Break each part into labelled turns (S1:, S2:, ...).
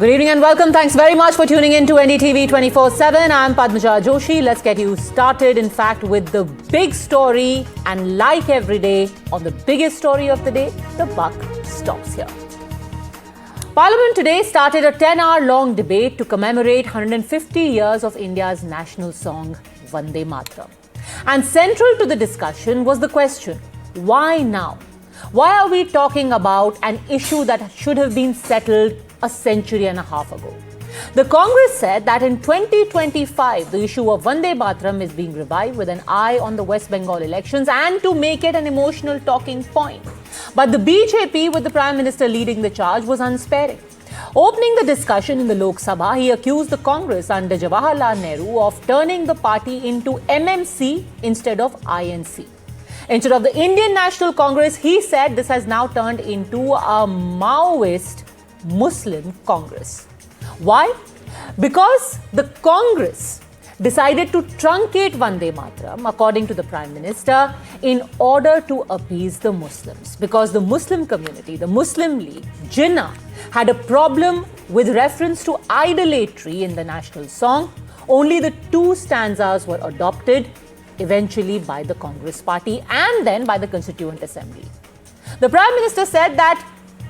S1: Good evening and welcome. Thanks very much for tuning in to NDTV 24/7. I'm Padmaja Joshi. Let's get you started, in fact, with the big story. And like every day, on the biggest story of the day, the buck stops here. Parliament today started a 10-hour-long debate to commemorate 150 years of India's national song, Vande Mataram. And central to the discussion was the question, why now? Why are we talking about an issue that should have been settled a century and a half ago? The Congress said that in 2025, the issue of Vande Mataram is being revived with an eye on the West Bengal elections and to make it an emotional talking point. But the BJP, with the Prime Minister leading the charge, was unsparing. Opening the discussion in the Lok Sabha, he accused the Congress under Jawaharlal Nehru of turning the party into MMC instead of INC. Instead of the Indian National Congress, he said this has now turned into a Maoist Muslim Congress. Why? Because the Congress decided to truncate Vande Mataram, according to the Prime Minister, in order to appease the Muslims. Because the Muslim community, the Muslim League, Jinnah, had a problem with reference to idolatry in the national song. Only the two stanzas were adopted, eventually by the Congress party and then by the Constituent Assembly. The Prime Minister said that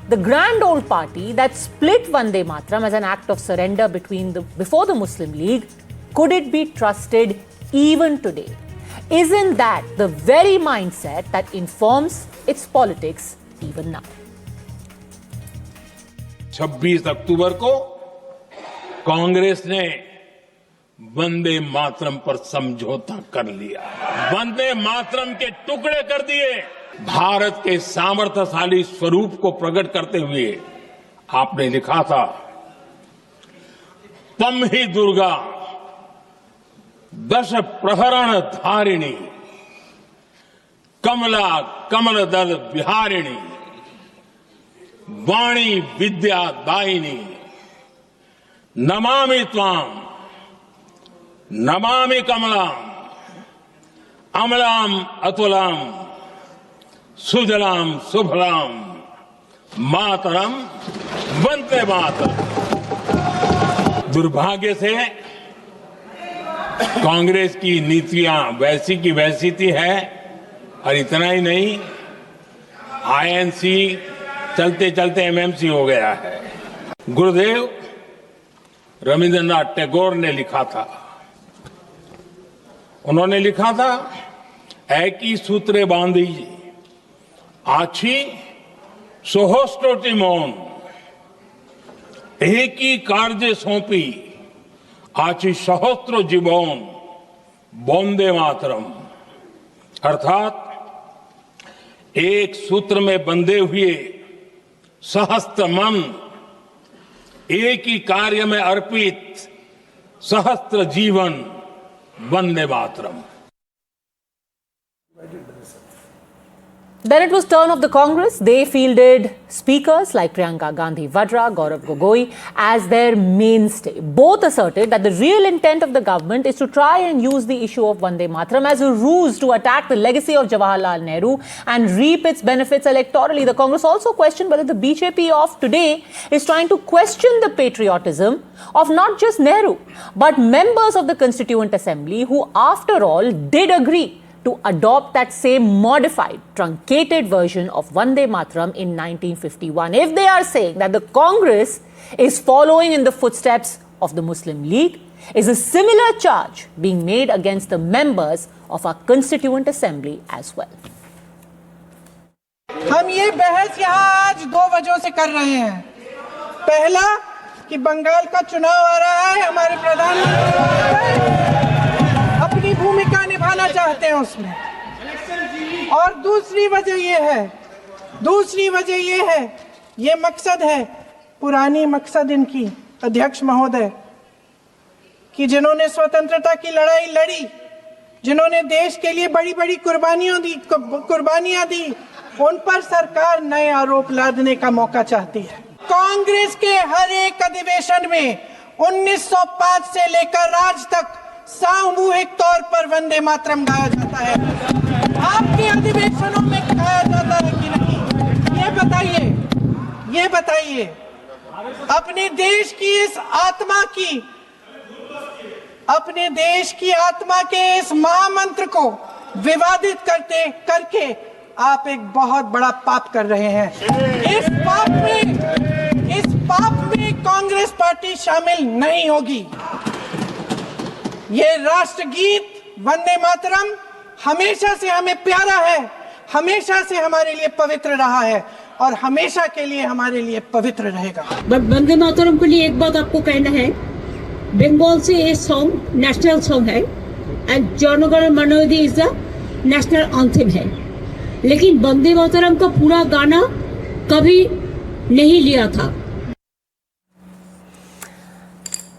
S1: the grand old party that split Vande Mataram as an act of surrender before the Muslim League, could it be trusted even today? Isn't that the very mindset that informs its politics even now?
S2: 26 अक्टूबर को कांग्रेस ने वंदे मातरम पर समझौता कर लिया, वंदे मातरम के टुकड़े कर दिए। भारत के सामर्थ्यशाली स्वरूप को प्रकट करते हुए आपने लिखा था, तम ही दुर्गा दश प्रहरण धारिणी, कमला कमल दल विहारिणी, वाणी विद्या दायिनी, नमामि त्वाम नमामि कमलाम, अमलाम अतुलाम, सुजलाम सुफलाम, मातरम वंदे मातरम। दुर्भाग्य से कांग्रेस की नीतियां वैसी की वैसी थी है, और इतना ही नहीं, आईएनसी चलते चलते एमएमसी हो गया है। गुरुदेव रविंद्रनाथ टैगोर ने लिखा था, उन्होंने लिखा था, एकी सूत्रे बांधी आछी सोहोस्टोटी मौन, एक ही कार्य सौंपी आछी सहस्त्र जीवन, वंदे मातरम। अर्थात एक सूत्र में बंधे हुए सहस्त्र मन, एक ही कार्य में अर्पित सहस्त्र जीवन, Vande Mataram.
S1: Then it was turn of the Congress. They fielded speakers like Priyanka Gandhi Vadra, Gaurav Gogoi as their mainstay. Both asserted that the real intent of the government is to try and use the issue of Vande Mataram as a ruse to attack the legacy of Jawaharlal Nehru and reap its benefits electorally. The Congress also questioned whether the BJP of today is trying to question the patriotism of not just Nehru, but members of the Constituent Assembly who, after all, did agree to adopt that same modified, truncated version of Vande Mataram in 1951. If they are saying that the Congress is following in the footsteps of the Muslim League, is a similar charge being made against the members of our Constituent Assembly as well.
S3: हम ये बहस यहाँ आज दो वजहों से कर रहे हैं। पहला कि बंगाल का चुनाव आ रहा है, हमारे प्रधानमंत्री अपनी भूमिका निभाना चाहते हैं उसमें। और दूसरी वजह ये है, ये मकसद है, पुरानी मकसद इनकी, अध्यक्ष महोदय, कि जिन्होंने स्वतंत्रता की लड़ाई लड़ी, जिन्होंने देश के लिए बड़ी बड़ी कुर्बानियां दी, उन पर सरकार नए आरोप लादने का मौका चाहती है। कांग्रेस के हर एक अधिवेशन में 1905 से लेकर आज तक सामूहिक तौर पर वंदे मातरम गाया जाता है। आपके अधिवेशनों में गाया जाता है कि नहीं, ये बताइए। अपने देश की इस आत्मा की, अपने देश की आत्मा के इस महामंत्र को विवादित करके आप एक बहुत बड़ा पाप कर रहे हैं। इस पाप में कांग्रेस पार्टी शामिल नहीं होगी। ये राष्ट्रगीत वंदे मातरम हमेशा से हमें प्यारा है, हमेशा से हमारे लिए पवित्र रहा है और हमेशा के लिए हमारे लिए पवित्र रहेगा।
S4: वंदे मातरम के लिए एक बात आपको कहना है, बंगाल से ये सॉन्ग नेशनल सॉन्ग है एंड जनगण मन अधि इज द नेशनल एंथम है, लेकिन वंदे मातरम का पूरा गाना कभी नहीं लिया था।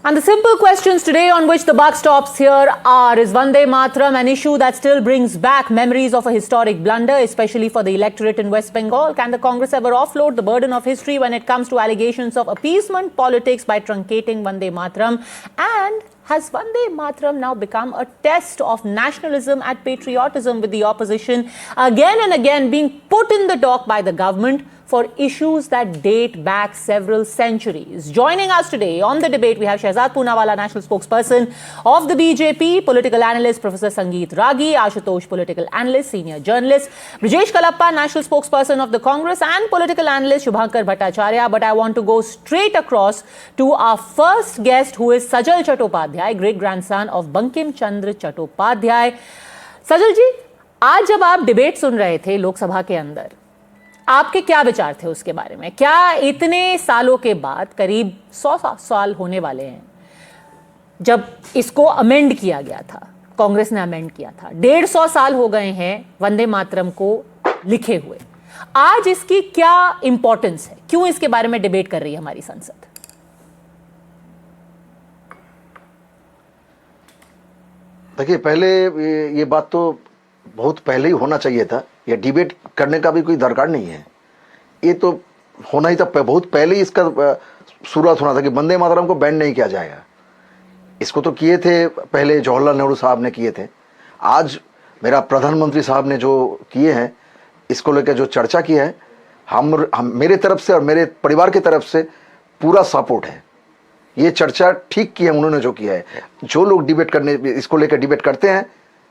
S1: And the simple questions today on which the buck stops here are: is Vande Mataram an issue that still brings back memories of a historic blunder, especially for the electorate in West Bengal? Can the Congress ever offload the burden of history when it comes to allegations of appeasement politics by truncating Vande Mataram? And has Vande Mataram now become a test of nationalism and patriotism, with the opposition again and again being put in the dock by the government for issues that date back several centuries? Joining us today on the debate, we have Shehzad Poonawalla, national spokesperson of the BJP, political analyst Professor Sangeet Ragi, Ashutosh, political analyst, senior journalist, Brijesh Kalappa, national spokesperson of the Congress, and political analyst Shubhankar Bhattacharya. But I want to go straight across to our first guest, who is Sajal Chattopadhyay, great grandson of Bankim Chandra Chattopadhyay. Sajal ji, आज जब आप debate सुन रहे थे लोकसभा के अंदर, आपके क्या विचार थे उसके बारे में? क्या इतने सालों के बाद, करीब 100 साल होने वाले हैं जब इसको अमेंड किया गया था, कांग्रेस ने अमेंड किया था, 150 साल हो गए हैं वंदे मातरम को लिखे हुए, आज इसकी क्या इंपॉर्टेंस है? क्यों इसके बारे में डिबेट कर रही है हमारी संसद?
S5: देखिए, पहले ये बात तो बहुत पहले ही होना चाहिए था। ये डिबेट करने का भी कोई दरकार नहीं है, ये तो होना ही था, बहुत पहले ही इसका शुरुआत होना था कि वंदे मातरम को बैन नहीं किया जाएगा। इसको तो किए थे पहले, जवाहरलाल नेहरू साहब ने किए थे। आज मेरा प्रधानमंत्री साहब ने जो किए हैं, इसको लेकर जो चर्चा की है, हम मेरे तरफ से और मेरे परिवार की तरफ से पूरा सपोर्ट है। ये चर्चा ठीक की है उन्होंने जो किया है। जो लोग डिबेट करने, इसको लेकर डिबेट करते हैं,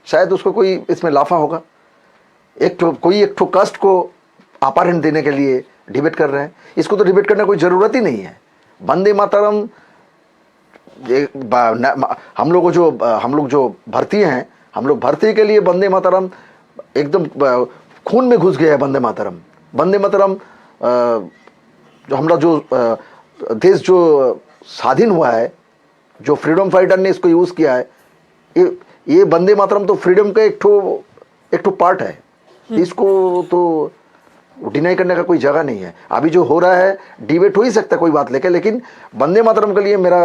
S5: शायद उसको कोई इसमें लाफा होगा। कोई एक ठो कास्ट को अपहरण देने के लिए डिबेट कर रहे हैं, इसको तो डिबेट करने की कोई ज़रूरत ही नहीं है। वंदे मातरम हम लोग जो भारतीय हैं, हम लोग भारतीय के लिए वंदे मातरम एकदम खून में घुस गया है। वंदे मातरम जो हमारा जो देश जो स्वाधीन हुआ है, जो फ्रीडम फाइटर ने इसको यूज़ किया है, ये वंदे मातरम तो फ्रीडम का एक ठो पार्ट है। इसको तो डिनाई करने का कोई जगह नहीं है। अभी जो हो रहा है, डिबेट हो ही सकता है कोई बात लेके, लेकिन वंदे मातरम के लिए मेरा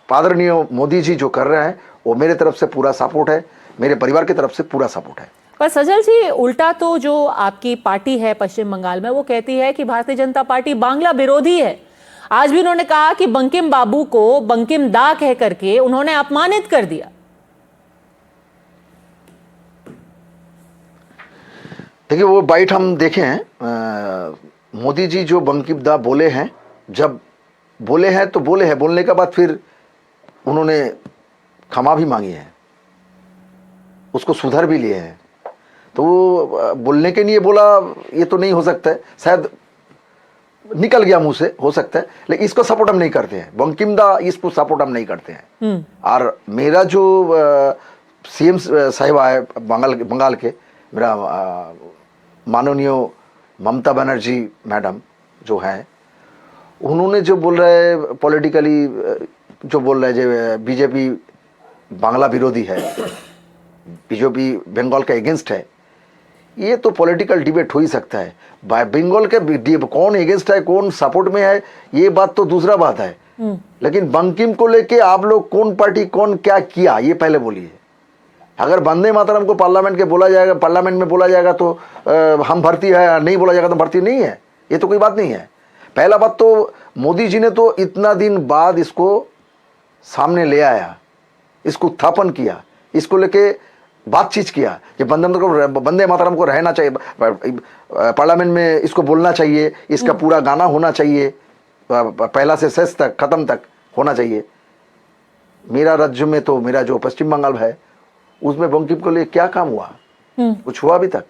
S5: आदरणीय मोदी जी जो कर रहे हैं, वो मेरे तरफ से पूरा सपोर्ट है, मेरे परिवार की तरफ से पूरा सपोर्ट है।
S1: पर सजल जी, उल्टा तो जो आपकी पार्टी है पश्चिम बंगाल में, वो कहती है कि भारतीय जनता पार्टी बांग्ला विरोधी है। आज भी उन्होंने कहा कि बंकिम बाबू को बंकिम दा कह करके उन्होंने अपमानित कर दिया।
S5: देखिए, वो बाइट हम देखे हैं, मोदी जी जो बंकिम दा बोले हैं, जब बोले हैं तो बोले हैं, बोलने के बाद फिर उन्होंने क्षमा भी मांगी है, उसको सुधार भी लिए हैं। तो वो बोलने के लिए बोला, ये तो नहीं हो सकता है, शायद निकल गया मुंह से, हो सकता है, लेकिन इसको सपोर्ट हम नहीं करते हैं। बंकिम दा इसको सपोर्ट हम नहीं करते हैं। और मेरा जो सीएम साहिबा है बंगाल के, मेरा माननीय ममता बनर्जी मैडम जो है, उन्होंने जो बोल रहे हैं पॉलिटिकली, जो बोल रहे हैं बीजेपी बांग्ला विरोधी है, बीजेपी बंगाल का अगेंस्ट है, ये तो पॉलिटिकल डिबेट हो ही सकता है। बंगाल के कौन अगेंस्ट है, कौन सपोर्ट में है, ये बात तो दूसरा बात है। लेकिन बंकिम को लेके आप लोग कौन पार्टी कौन क्या किया, ये पहले बोलिए। अगर वंदे मातरम को पार्लियामेंट में बोला जाएगा तो हम भारतीय है, नहीं बोला जाएगा तो भारतीय नहीं है, ये तो कोई बात नहीं है। पहला बात तो मोदी जी ने तो इतना दिन बाद इसको सामने ले आया, इसको उत्थापन किया, इसको लेके बातचीत किया कि वंदे मातरम को रहना चाहिए, पार्लियामेंट में इसको बोलना चाहिए, इसका पूरा गाना होना चाहिए। पहला से शेष तक खत्म तक होना चाहिए। मेरा राज्य में तो मेरा जो पश्चिम बंगाल है उसमें बंकिम को लिए क्या काम हुआ? कुछ हुआ अभी तक?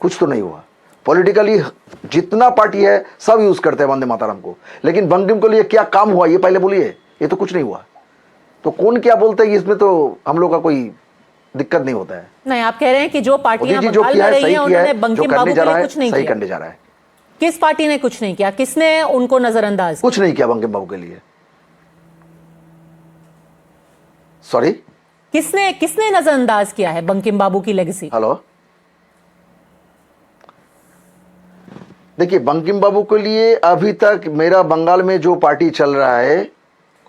S5: कुछ तो नहीं हुआ। पॉलिटिकली जितना पार्टी है सब यूज करते हैं वंदे मातरम को, लेकिन बंकिम को लिए क्या काम हुआ ये पहले बोलिए। ये तो कुछ नहीं हुआ, तो कौन क्या बोलते हैं इसमें तो हम लोग का कोई दिक्कत नहीं होता है।
S1: नहीं, आप कह रहे हैं कि जो पार्टियां
S5: मोदी जी जो
S1: बंगाल
S5: किया
S1: में
S5: है
S1: रही
S5: सही
S1: हैं
S5: किया
S1: उन्होंने
S5: है, जो
S1: बंकिम
S5: करने
S1: बाबू
S5: जा
S1: के
S5: रहा
S1: लिए
S5: है
S1: कुछ नहीं
S5: सही
S1: किया।
S5: करने जा रहा है।
S1: किस पार्टी ने कुछ नहीं किया? किसने उनको नजरअंदाज?
S5: कुछ नहीं किया बंकिम बाबू के लिए। सॉरी,
S1: किसने किसने नजरअंदाज किया है बंकिम बाबू की लेगेसी?
S5: हेलो, देखिए बंकिम बाबू के लिए अभी तक मेरा बंगाल में जो पार्टी चल रहा है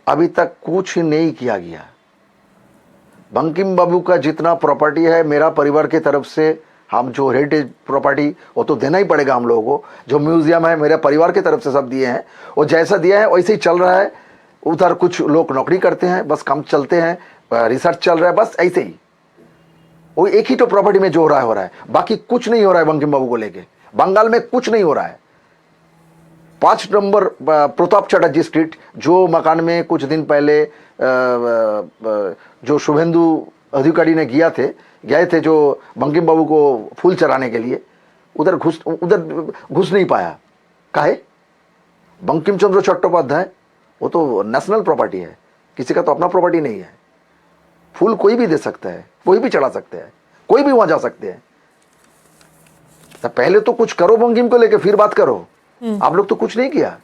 S5: अभी तक कुछ नहीं किया गया। बंकिम बाबू का जितना प्रॉपर्टी है मेरा परिवार की तरफ से, हम जो हेरिटेज प्रॉपर्टी वो तो देना ही पड़ेगा हम लोगों को। जो म्यूजियम है मेरे परिवार की तरफ से सब दिए हैं, वो जैसा दिया है वैसे ही चल रहा है। उधर कुछ लोग नौकरी करते हैं, बस काम चलते हैं, रिसर्च चल रहा है, बस ऐसे ही। वो एक ही तो प्रॉपर्टी में जो हो रहा है, बाकी कुछ नहीं हो रहा है बंकिम बाबू को लेके। बंगाल में कुछ नहीं हो रहा है। 5 नंबर प्रताप चटर्जी स्ट्रीट जो मकान में कुछ दिन पहले जो शुभेंदु अधिकारी ने गए थे जो बंकिम बाबू को फूल चढ़ाने के लिए, उधर घुस नहीं पाया। काहे? बंकिम चंद्र चट्टोपाध्याय वो तो नेशनल प्रॉपर्टी है, किसी का तो अपना प्रॉपर्टी नहीं है। फूल कोई भी दे सकता है, कोई भी चढ़ा सकते हैं, कोई भी वहां जा सकते हैं। तो पहले तो कुछ करो बंकिम को लेके, फिर बात करो। आप लोग तो कुछ नहीं किया।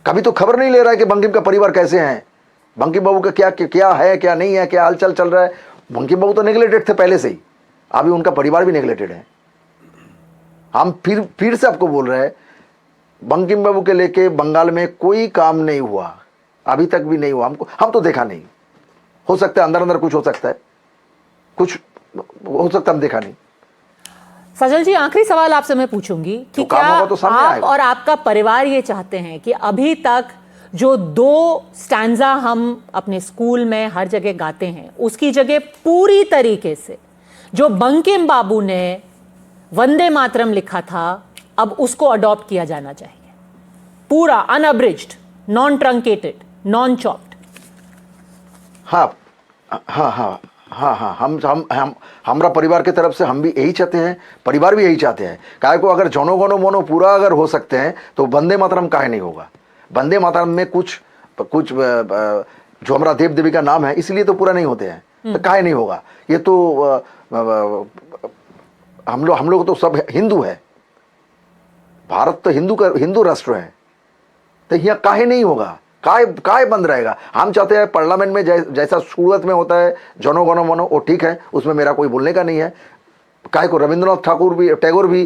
S5: कभी तो खबर नहीं ले रहा है कि बंकिम का परिवार कैसे है, बंकिम बाबू का क्या है, क्या नहीं है, क्या हालचाल चल रहा है। बंकिम बाबू तो नेग्लेक्टेड थे पहले से ही, अभी उनका परिवार भी नेग्लेक्टेड है। हम फिर से आपको बोल रहे हैं, बंकिम बाबू के लेके बंगाल में कोई काम नहीं हुआ, अभी तक भी नहीं हुआ। हम तो देखा नहीं। हो सकता है अंदर कुछ हो सकता है, कुछ हो सकता है हम देखा नहीं।
S1: सजल जी, आखिरी सवाल आपसे मैं पूछूंगी कि क्या आप और आपका परिवार ये चाहते हैं कि अभी तक जो 2 स्टैंजा हम अपने स्कूल में हर जगह गाते हैं उसकी जगह पूरी तरीके से जो बंकिम बाबू ने वंदे मातरम लिखा था अब उसको अडॉप्ट किया जाना चाहिए, पूरा अनअब्रिज्ड, नॉन ट्रंकेटेड, नॉन चॉप्ड?
S5: हाँ हाँ हाँ हाँ हाँ, हम हमारा परिवार की तरफ से हम भी यही चाहते हैं, परिवार भी यही चाहते हैं। काहे को अगर जनो गनो मनो पूरा अगर हो सकते हैं तो वंदे मातरम काहे नहीं होगा? वंदे मातरम में कुछ जो हमारा देव देवी का नाम है इसलिए तो पूरा नहीं होते हैं, तो काहे नहीं होगा? ये तो हम लोग तो सब हिंदू है, भारत तो हिंदू राष्ट्र है, तो यहाँ काहे नहीं होगा? काय बंद रहेगा? हम चाहते हैं पार्लियामेंट में जैसा सूरत में होता है जनो गनो मनो, वो ठीक है, उसमें मेरा कोई बोलने का नहीं है। काहे को रविंद्रनाथ टैगोर भी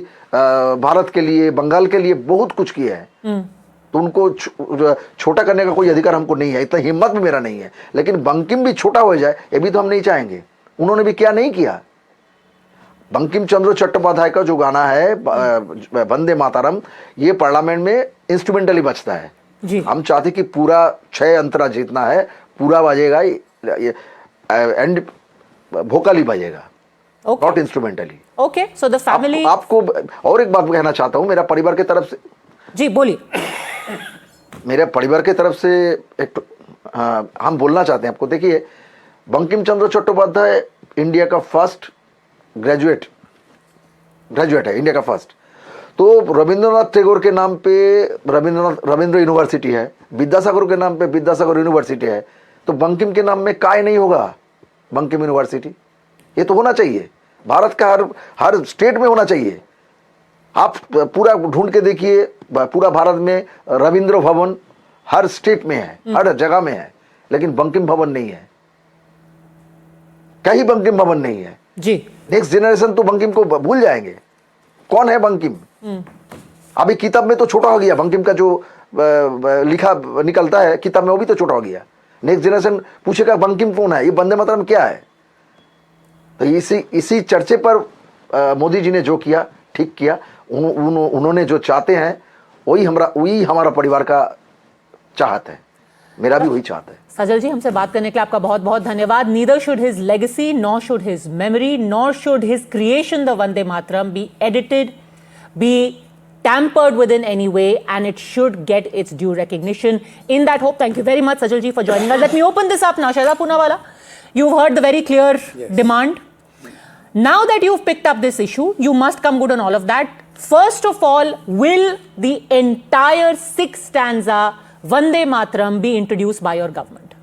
S5: भारत के लिए, बंगाल के लिए बहुत कुछ किए हैं, तो उनको छोटा करने का कोई अधिकार हमको नहीं है, इतना हिम्मत भी मेरा नहीं है। लेकिन बंकिम भी छोटा हो जाए ये भी तो हम नहीं चाहेंगे। उन्होंने भी क्या नहीं किया। बंकिम चंद्र चट्टोपाध्याय का जो गाना है वंदे मातरम, ये पार्लियामेंट में इंस्ट्रूमेंटली बजता है जी। हम चाहते कि पूरा 6 अंतरा जीतना है, पूरा बजेगा, एंड वोकली बजेगा, not instrumentally.
S1: Okay, so the family.
S5: आपको और एक बात कहना चाहता हूं मेरा परिवार की तरफ से। जी
S1: बोलिए।
S5: मेरे परिवार की तरफ से एक हम बोलना चाहते हैं आपको। देखिए, बंकिम चंद्र चट्टोपाध्याय इंडिया का फर्स्ट ग्रेजुएट है, इंडिया का फर्स्ट। तो रविंद्रनाथ टैगोर के नाम पे रविंद्र यूनिवर्सिटी है, विद्यासागर के नाम पे विद्यासागर यूनिवर्सिटी है, तो बंकिम के नाम में काय नहीं होगा बंकिम यूनिवर्सिटी? ये तो होना चाहिए, भारत का हर स्टेट में होना चाहिए। आप पूरा ढूंढ के देखिए, पूरा भारत में रविंद्र भवन हर स्टेट में है, हर जगह में है, लेकिन बंकिम भवन नहीं है, कहीं बंकिम भवन नहीं है
S1: जी।
S5: नेक्स्ट जनरेशन तो बंकिम को भूल जाएंगे, कौन है बंकिम। अभी किताब में तो छोटा हो गया, बंकिम का जो लिखा निकलता है किताब में वो भी तो छोटा हो गया। नेक्स्ट जनरेशन पूछेगा बंकिम कौन है, ये वंदे मातरम क्या है। तो इसी चर्चे पर मोदी जी ने जो किया ठीक किया। उन्होंने जो चाहते हैं वही हमारा परिवार का चाहत है, मेरा भी वही चाहता है।
S1: सजल जी, हमसे बात करने के लिए आपका बहुत बहुत धन्यवाद। Neither should his legacy, nor should his memory, nor should his creation the Vande Mataram be edited, be tampered with in any way, and it should get its due recognition. In that hope, thank you very much, Sajal ji, for joining us. Let me open this up now. Shahzad Poonawalla, you've heard the very clear demand. Now that you've picked up this issue, you must come good on all of that. First of all, will the entire 6-stanza Vande Mataram be introduced by your government?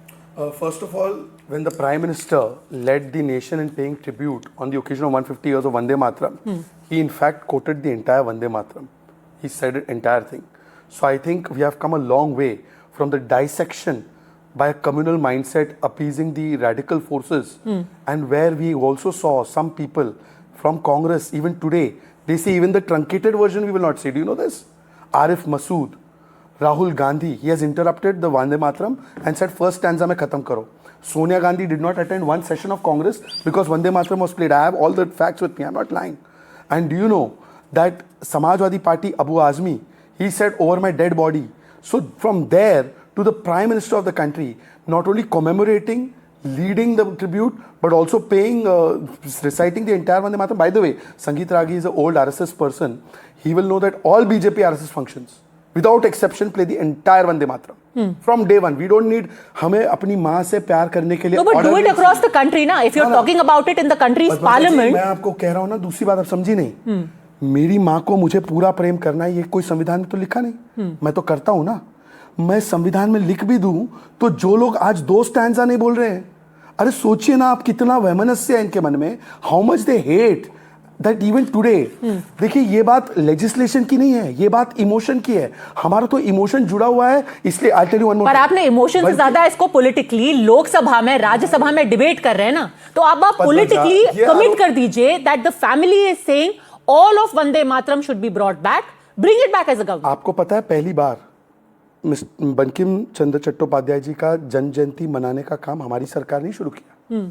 S6: First of all, when the Prime Minister led the nation in paying tribute on the occasion of 150 years of Vande Mataram, he in fact quoted the entire Vande Mataram. He said the entire thing. So I think we have come a long way from the dissection by a communal mindset appeasing the radical forces, and where we also saw some people from Congress, even today, they say even the truncated version we will not say. Do you know this? Arif Masood, Rahul Gandhi, he has interrupted the Vande Mataram and said first stanza mein khatam karo. Sonia Gandhi did not attend one session of Congress because Vande Mataram was played. I have all the facts with me, I'm not lying. And do you know that Samajwadi Party Abu Azmi, he said over my dead body. So from there to the Prime Minister of the country, not only commemorating, leading the tribute, but also paying, reciting the entire Vande Mataram. By the way, Sangeet Ragi is an old RSS person. He will know that all BJP RSS functions, without exception, play the entire Vande Mataram. From day one. We don't need, हमें अपनी माँ से प्यार करने के लिए.
S1: No, but do it across the country now. If you're talking about it in the country's parliament.
S6: मैं आपको कह रहा हूँ ना, दूसरी बात आप समझी नहीं. मेरी माँ को मुझे पूरा प्रेम करना है, ये कोई संविधान में तो लिखा नहीं. मैं तो करता हूँ ना. मैं संविधान में लिख भी दूं तो जो लोग आज 2 स्टैंजा नहीं बोल रहे हैं, अरे सोचिए ना आप कितना वैमनस्य है इनके मन में. How much they hate that even today. देखिए ये बात लेजिस्लेशन की नहीं है, ये बात इमोशन की है. हमारा तो इमोशन जुड़ा हुआ है, इसलिए I tell you one more.
S1: पर आपने इमोशन से ज्यादा इसको पॉलिटिकली लोकसभा में, राज्यसभा में डिबेट कर रहे हैं ना, तो आप पॉलिटिकली कमिट कर दीजिए that the family is saying all of Vande Mataram should be brought back. Bring it back as a government.
S6: आपको पता है पहली बार बंकिम चंद्र चट्टोपाध्याय जी का जन्म जयंती मनाने का काम हमारी सरकार ने शुरू किया.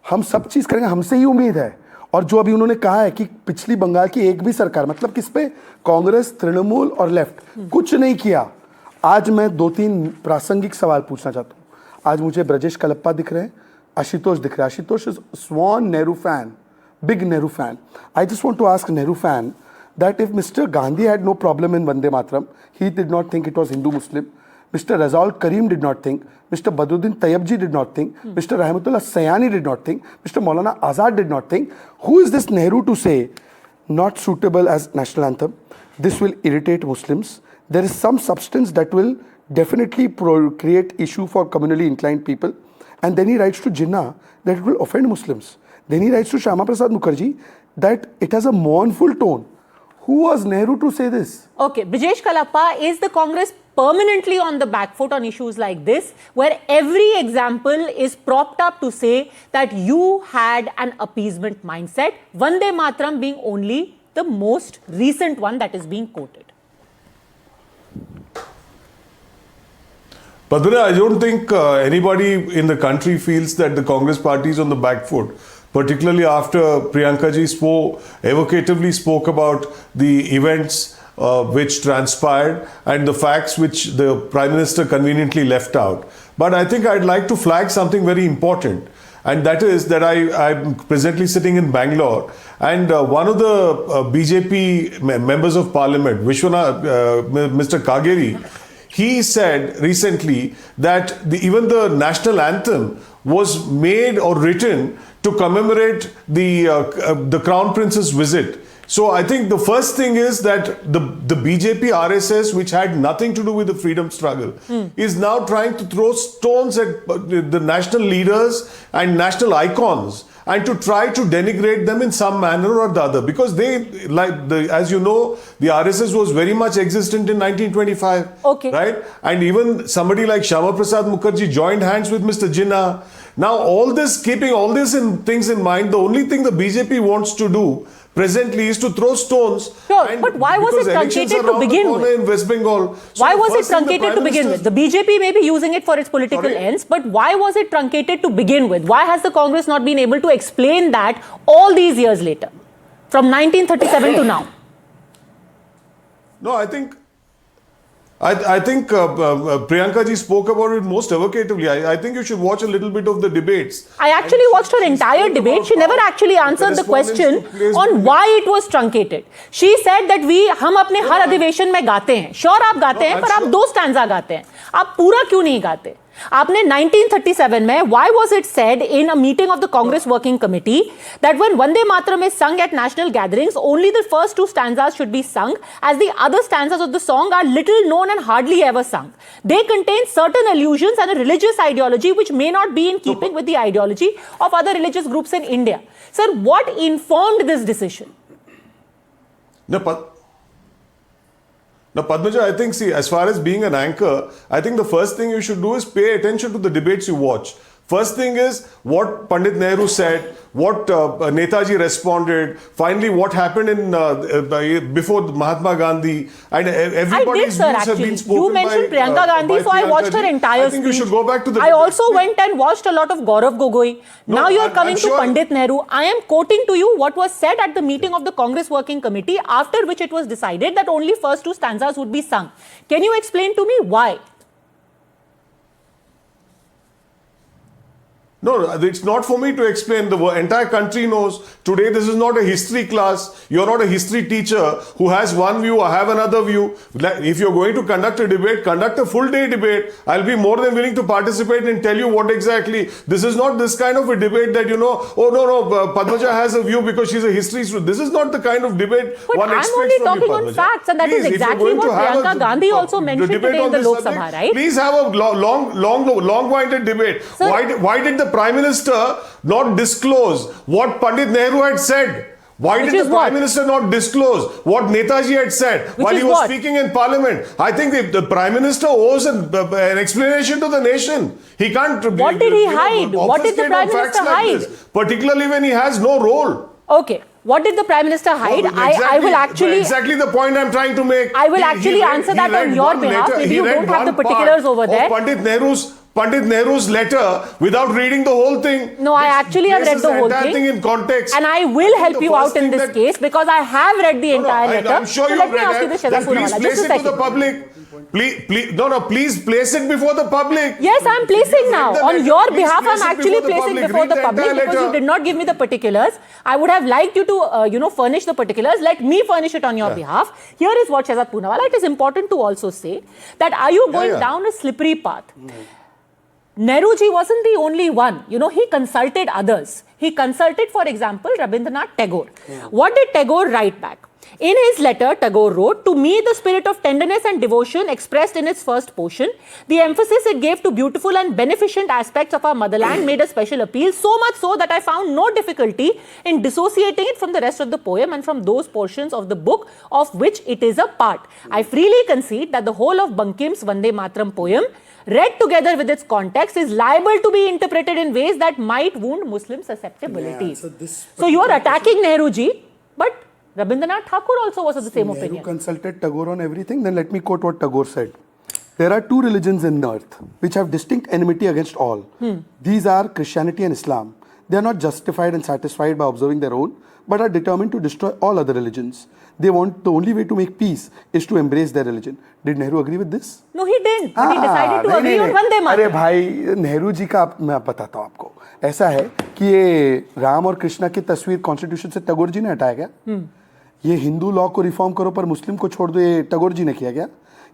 S6: हम सब चीज करेंगे, हमसे ही उम्मीद है. और जो अभी उन्होंने कहा है कि पिछली बंगाल की एक भी सरकार, मतलब किस पे, कांग्रेस, तृणमूल और लेफ्ट, कुछ नहीं किया. आज मैं 2-3 प्रासंगिक सवाल पूछना चाहता हूँ. आज मुझे ब्रजेश कलप्पा दिख रहे हैं, आशुतोष दिख रहे हैं. Ashutosh is sworn Nehru fan, big Nehru fan. I just want to ask Nehru fan that if Mr. Gandhi had no problem in Vande Mataram, he did not think it was Hindu-Muslim. Mr. Razaul Karim did not think. Mr. Badruddin Tayyabji did not think. Mr. Rahmatullah Sayani did not think. Mr. Maulana Azad did not think. Who is this Nehru to say not suitable as national anthem? This will irritate Muslims. There is some substance that will definitely create issue for communally inclined people. And then he writes to Jinnah that it will offend Muslims. Then he writes to Shyama Prasad Mukherjee that it has a mournful tone. Who was Nehru to say this?
S1: Okay, Brijesh Kalappa, is the Congress permanently on the back foot on issues like this, where every example is propped up to say that you had an appeasement mindset, Vande Mataram being only the most recent one that is being quoted?
S7: Padmini, I don't think anybody in the country feels that the Congress party is on the back foot, particularly after Priyanka ji evocatively spoke about the events which transpired and the facts which the Prime Minister conveniently left out. But I think I'd like to flag something very important, and that is that I'm presently sitting in Bangalore, and one of the BJP members of Parliament, Mr. Kageri, he said recently that even the national anthem was made or written to commemorate the Crown Prince's visit. So I think the first thing is that the BJP RSS, which had nothing to do with the freedom struggle, is now trying to throw stones at the national leaders and national icons, and to try to denigrate them in some manner or the other, because they, as you know, the RSS was very much existent in 1925.
S1: Okay.
S7: Right? And even somebody like Shyama Prasad Mukherjee joined hands with Mr. Jinnah. Now, keeping all this things in mind, the only thing the BJP wants to do presently is to throw stones.
S1: Sure, but why was it truncated to begin with?
S7: In West Bengal. So
S1: why was it truncated to begin with? The BJP may be using it for its political ends, but why was it truncated to begin with? Why has the Congress not been able to explain that all these years later, from 1937 to now?
S7: No, I think I think Priyanka ji spoke about it most evocatively. I think you should watch a little bit of the debates.
S1: I actually watched her entire debate. She never actually answered the question on why it was truncated. She said that हम अपने हर अधिवेशन में गाते हैं. Sure आप गाते हैं, पर आप 2 स्टैंजा गाते हैं. आप पूरा क्यों नहीं गाते? आपने 1937 में, why was it said in a meeting of the Congress Working Committee that when Vande Mataram is sung at national gatherings, only the first 2 stanzas should be sung, as the other stanzas of the song are little known and hardly ever sung. They contain certain allusions and a religious ideology which may not be in keeping with the ideology of other religious groups in India. Sir, what informed this decision?
S7: Now, Padmaja, I think, see, as far as being an anchor, I think the first thing you should do is pay attention to the debates you watch. First thing is what Pandit Nehru said, what Netaji responded, finally what happened in before Mahatma Gandhi, and everybody's views have been spoken.
S1: You mentioned Priyanka Gandhi, so I watched her entire
S7: I think you should go back to the.
S1: I also went and watched a lot of Gaurav Gogoi. Now you are coming to Pandit Nehru. I am quoting to you what was said at the meeting of the Congress Working Committee, after which it was decided that only first 2 stanzas would be sung. Can you explain to me why?
S7: No, it's not for me to explain. The entire country knows. Today, this is not a history class. You're not a history teacher who has one view or have another view. If you're going to conduct a debate, conduct a full day debate. I'll be more than willing to participate and tell you what exactly. This is not this kind of a debate that, oh no, Padmaja has a view because she's a history student. This is not the kind of debate
S1: but
S7: one expects from
S1: you. I'm only talking on facts, and that is exactly what Priyanka Gandhi also mentioned today in the Lok Sabha, right?
S7: Please have a long-winded debate.
S1: Sir,
S7: why did the Prime Minister not disclose what Pandit Nehru had said? Why did the Prime Minister not disclose what Netaji had said while he was speaking in Parliament? I think the Prime Minister owes an explanation to the nation. He can't.
S1: What did he hide? What did the Prime Minister hide?
S7: Particularly when he has no role.
S1: Okay. What did the Prime Minister hide? I will actually...
S7: Exactly the point I'm trying to make.
S1: I will actually answer that on your behalf. Maybe you don't have the particulars over there.
S7: Pandit Nehru's letter without reading the whole thing.
S1: No, I actually have read the whole thing
S7: in context.
S1: And I will help you out in this case because I have read the entire letter.
S7: I'm sure you've read it. Then please place it to the public. Please place it before the public.
S1: Yes, I'm placing now. On your behalf, I'm actually placing before the public because you did not give me the particulars. I would have liked you to, furnish the particulars. Let me furnish it on your behalf. Here is what Shehzad Poonawalla. It is important to also say that are you going down a slippery path? Nehruji wasn't the only one. He consulted others. He consulted, for example, Rabindranath Tagore. What did Tagore write back? In his letter, Tagore wrote, "To me, the spirit of tenderness and devotion expressed in its first portion, the emphasis it gave to beautiful and beneficent aspects of our motherland made a special appeal, so much so that I found no difficulty in dissociating it from the rest of the poem and from those portions of the book of which it is a part. I freely concede that the whole of Bankim's Vande Mataram poem, read together with its context, is liable to be interpreted in ways that might wound Muslim susceptibilities." So you are attacking Nehruji, but Rabindranath Tagore also was of the same opinion.
S6: Nehru consulted Tagore on everything. Then let me quote what Tagore said. "There are 2 religions in the earth which have distinct enmity against all. These are Christianity and Islam. They are not justified and satisfied by observing their own, but are determined to destroy all other religions. They want the only way to make peace is to embrace their religion." Did Nehru agree with this?
S1: No, he didn't. But he decided to agree on Vande Mataram.
S6: अरे भाई, नेहरू जी का मैं बताता हूँ आपको. ऐसा है कि ये राम और कृष्णा की तस्वीर कॉन्स्टिट्यूशन से टैगोर जी ने हटाया गया. ये हिंदू लॉ को रिफॉर्म करो पर मुस्लिम को छोड़ दो, ये टैगोर जी ने किया गया.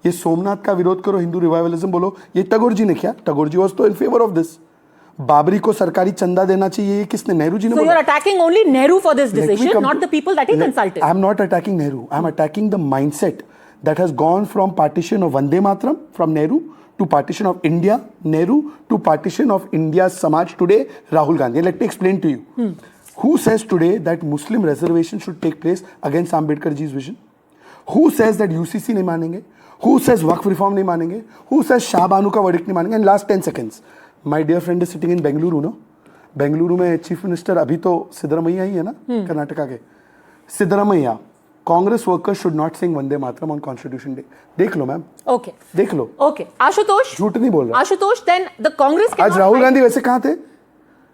S6: ये सोमनाथ का विरोध करो, हिंदू रिवाइवलिज्म बोलो, ये टैगोर जी ने किया. टैगोर जी वाज तो in favour of this. Babri को सरकारी चंदा देना चाहिए, ये किसने? नेहरू जी ने.
S1: So you are attacking only Nehru for this decision, not the people that he consulted.
S6: I am not attacking Nehru. I am attacking the mindset that has gone from partition of Vande Mataram from Nehru to partition of India, Nehru, to partition of India's Samaj today, Rahul Gandhi. Let me explain to you. Who says today that Muslim reservation should take place against Ambedkar ji's vision? Who says that UCC नहीं मानेंगे? Who says Waqf reform नहीं मानेंगे? Who says Shah Banu का verdict नहीं मानेंगे? And last 10 seconds. My dear friend is sitting in Bengaluru, no? Bengaluru में chief minister अभी तो सिद्धरामैया ही है ना, कर्नाटका के. Siddaramaiah, Congress workers should not sing Vande Mataram on Constitution Day. देख लो मैम.
S1: ओके,
S6: देख लो.
S1: ओके, आशुतोष,
S6: झूठ नहीं बोल रहा.
S1: Ashutosh, then the Congress.
S6: आज राहुल गांधी वैसे कहाँ थे?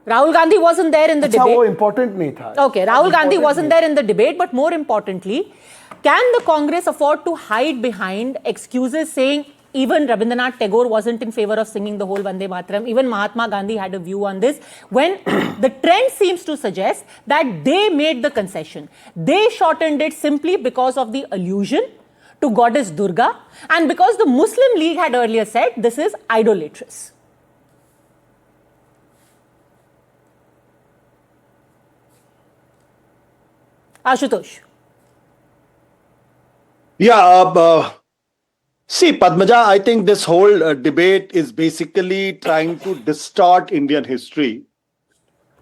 S1: Rahul Gandhi wasn't there in the
S6: अच्छा, वो
S1: debate.
S6: important नहीं था.
S1: Okay, Rahul Gandhi wasn't there in the debate, but more importantly, can the Congress afford to hide behind excuses saying even Rabindranath Tagore wasn't in favor of singing the whole Vande Mataram, even Mahatma Gandhi had a view on this, when the trend seems to suggest that they made the concession. They shortened it simply because of the allusion to goddess Durga and because the Muslim League had earlier said this is idolatrous. Ashutosh.
S8: Yeah, see, Padmaja, I think this whole debate is basically trying to distort Indian history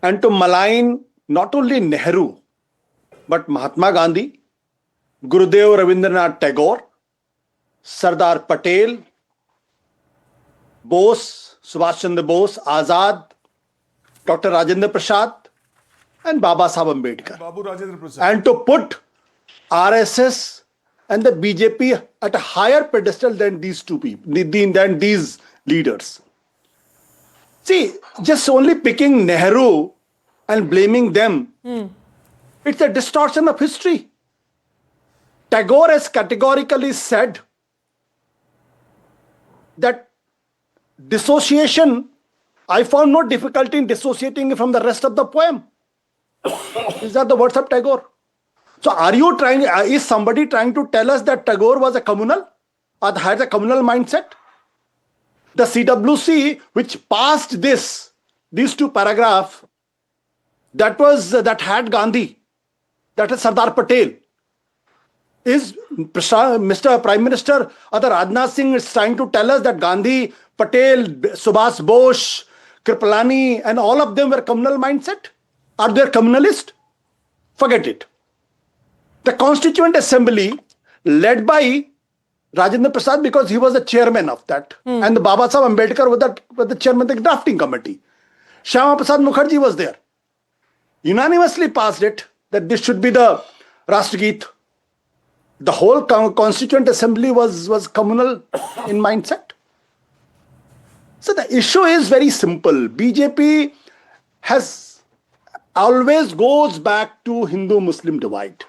S8: and to malign not only Nehru, but Mahatma Gandhi, Gurudev Rabindranath Tagore, Sardar Patel, Bose, Subhash Chandra Bose, Azad, Dr. Rajendra Prasad, and Baba Saheb Ambedkar.
S7: Babu Rajendra Prasad.
S8: And to put RSS and the BJP at a higher pedestal than these two people, than these leaders. See, just only picking Nehru and blaming them, it's a distortion of history. Tagore has categorically said that dissociation, I found no difficulty in dissociating from the rest of the poem. These are the words of Tagore. So are you trying, is somebody trying to tell us that Tagore was a communal or had a communal mindset? The CWC, which passed these two paragraphs, that had Gandhi, that is Sardar Patel, is Mr. Prime Minister or the Rajnath Singh is trying to tell us that Gandhi, Patel, Subhas Bose, Kripalani and all of them were communal mindset? Are they communalist? Forget it. The Constituent Assembly, led by Rajendra Prasad, because he was the chairman of that, and the Baba Saheb Ambedkar was the chairman of the drafting committee. Shyama Prasad Mukherjee was there. Unanimously passed it that this should be the Rashtrageet. The whole Constituent Assembly was communal in mindset. So the issue is very simple. BJP has always goes back to Hindu-Muslim divide.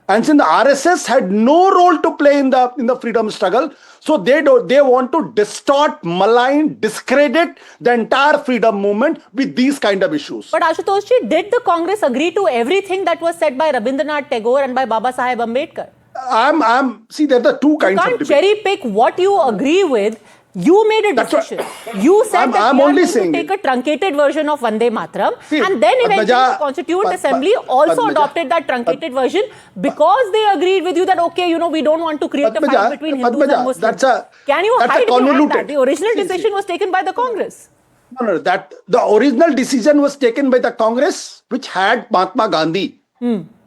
S8: And since the RSS had no role to play in the freedom struggle, so they want to distort, malign, discredit the entire freedom movement with these kind of issues.
S1: But Ashutosh ji, did the Congress agree to everything that was said by Rabindranath Tagore and by Baba Saheb Ambedkar?
S8: See, there are the two kinds
S1: You
S8: of
S1: can't
S8: debate.
S1: cherry pick what you agree with. You made a
S8: That's what-
S1: decision. You said that
S8: I'm
S1: we are
S8: only
S1: going to
S8: saying
S1: take
S8: it.
S1: a truncated version of Vande Mataram,
S8: See,
S1: and then eventually
S8: Padmaja-
S1: the Constituent
S8: Pad-
S1: Assembly
S8: Pad-
S1: also
S8: Padmaja-
S1: adopted that truncated version because they agreed with you that okay, we don't want to create a fight
S8: Padmaja,
S1: between Hindus
S8: Padmaja,
S1: and Muslims.
S8: that's
S1: Can you
S8: a
S1: hide behind that?
S8: convoluted.
S1: The original
S8: See,
S1: decision was taken by the Congress.
S8: No, that the original decision was taken by the Congress, which had Mahatma Gandhi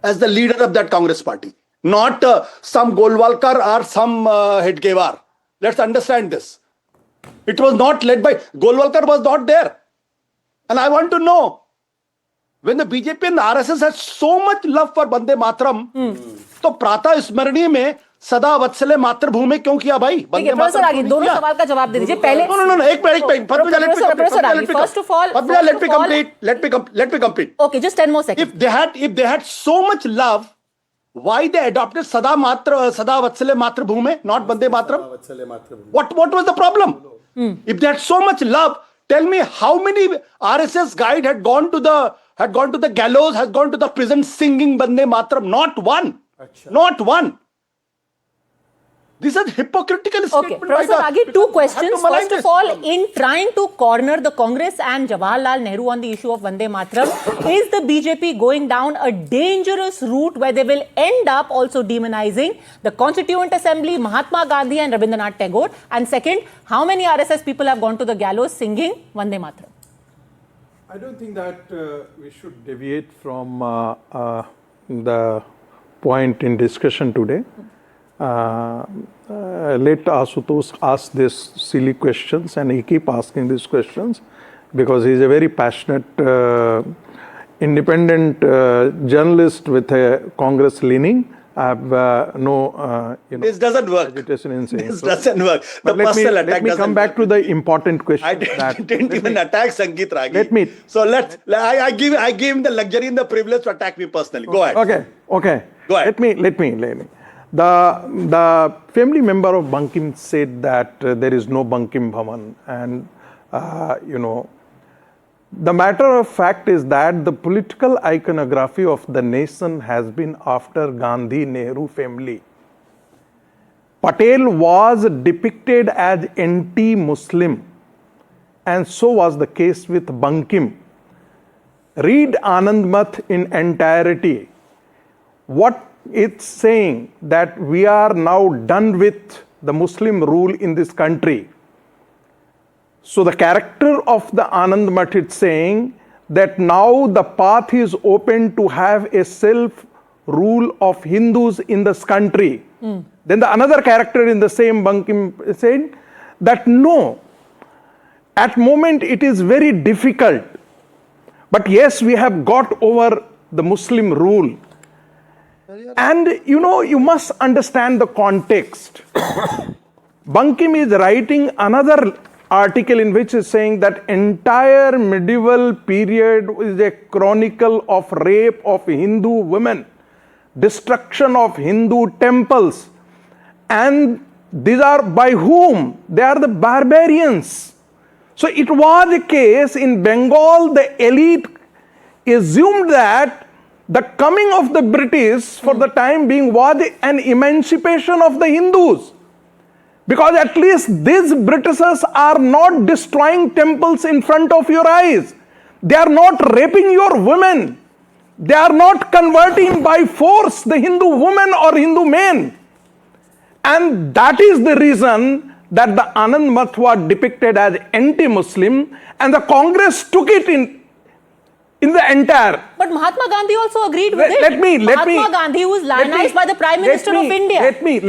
S8: as the leader of that Congress party, not some Golwalkar or some Hedgewar. Let's understand this. It was not led by Golwalkar was not there, and I want to know when the BJP and the RSS had so much love for Vande Mataram, तो प्रातः स्मरणीय में सदा वत्सले मातृभूमि क्यों किया भाई?
S1: ठीक है, प्रोफेसर आगे दोनों सवाल का जवाब दे दीजिए पहले.
S8: No. एक minute. Padmaja, let me complete.
S1: Professor Agi, first of all,
S8: Padmaja, let me complete.
S1: Okay, just 10 more seconds.
S8: If they had so much love, why they adopted Sada Vatsale Matrabhume, not Vande Mataram? What was the problem? If they had so much love, tell me how many RSS guide had gone to the gallows, has gone to the prison singing Vande Mataram? Not one. Not one. These are hypocritical
S1: Okay,
S8: statements.
S1: Professor Agi, two questions.
S8: Have to malign
S1: First of
S8: this.
S1: all, in trying to corner the Congress and Jawaharlal Nehru on the issue of Vande Mataram, is the BJP going down a dangerous route where they will end up also demonizing the Constituent Assembly, Mahatma Gandhi and Rabindranath Tagore? And second, how many RSS people have gone to the gallows singing Vande Mataram?
S9: I don't think that we should deviate from the point in discussion today. Let Ashutosh ask these silly questions, and he keep asking these questions because he is a very passionate, independent journalist with a Congress leaning, have no,
S8: This doesn't work.
S9: agitation in saying.
S8: This
S9: so.
S8: doesn't work. The
S9: But
S8: personal attack
S9: let me
S8: doesn't
S9: come back
S8: work.
S9: to the important question.
S8: I
S9: that-
S8: didn't
S9: let
S8: even
S9: me-
S8: attack Sangeet Ragi.
S9: Let me-
S8: So I give him the luxury and the privilege to attack me personally. Go ahead.
S9: Okay.
S8: Go ahead.
S9: Let me. The family member of Bankim said that there is no Bankim Bhavan, and the matter of fact is that the political iconography of the nation has been after Gandhi Nehru family. Patel was depicted as anti-Muslim, and so was the case with Bankim. Read Anand Math in entirety. What it's saying that we are now done with the Muslim rule in this country. So the character of the Anand Math is saying that now the path is open to have a self-rule of Hindus in this country. Then the another character in the same Bankim is saying that no, at moment it is very difficult. But yes, we have got over the Muslim rule. And you must understand the context. Bankim is writing another article in which is saying that entire medieval period is a chronicle of rape of Hindu women, destruction of Hindu temples. And these are by whom? They are the barbarians. So it was a case in Bengal, the elite assumed that the coming of the British for the time being was an emancipation of the Hindus. Because at least these Britishers are not destroying temples in front of your eyes. They are not raping your women. They are not converting by force the Hindu woman or Hindu men. And that is the reason that the Anand Math was depicted as anti-Muslim, and the Congress took it in the entire.
S1: But Mahatma Gandhi also agreed with it.
S9: Let me.
S1: Mahatma Gandhi, who was lionized by the Prime Minister of India.
S9: Let me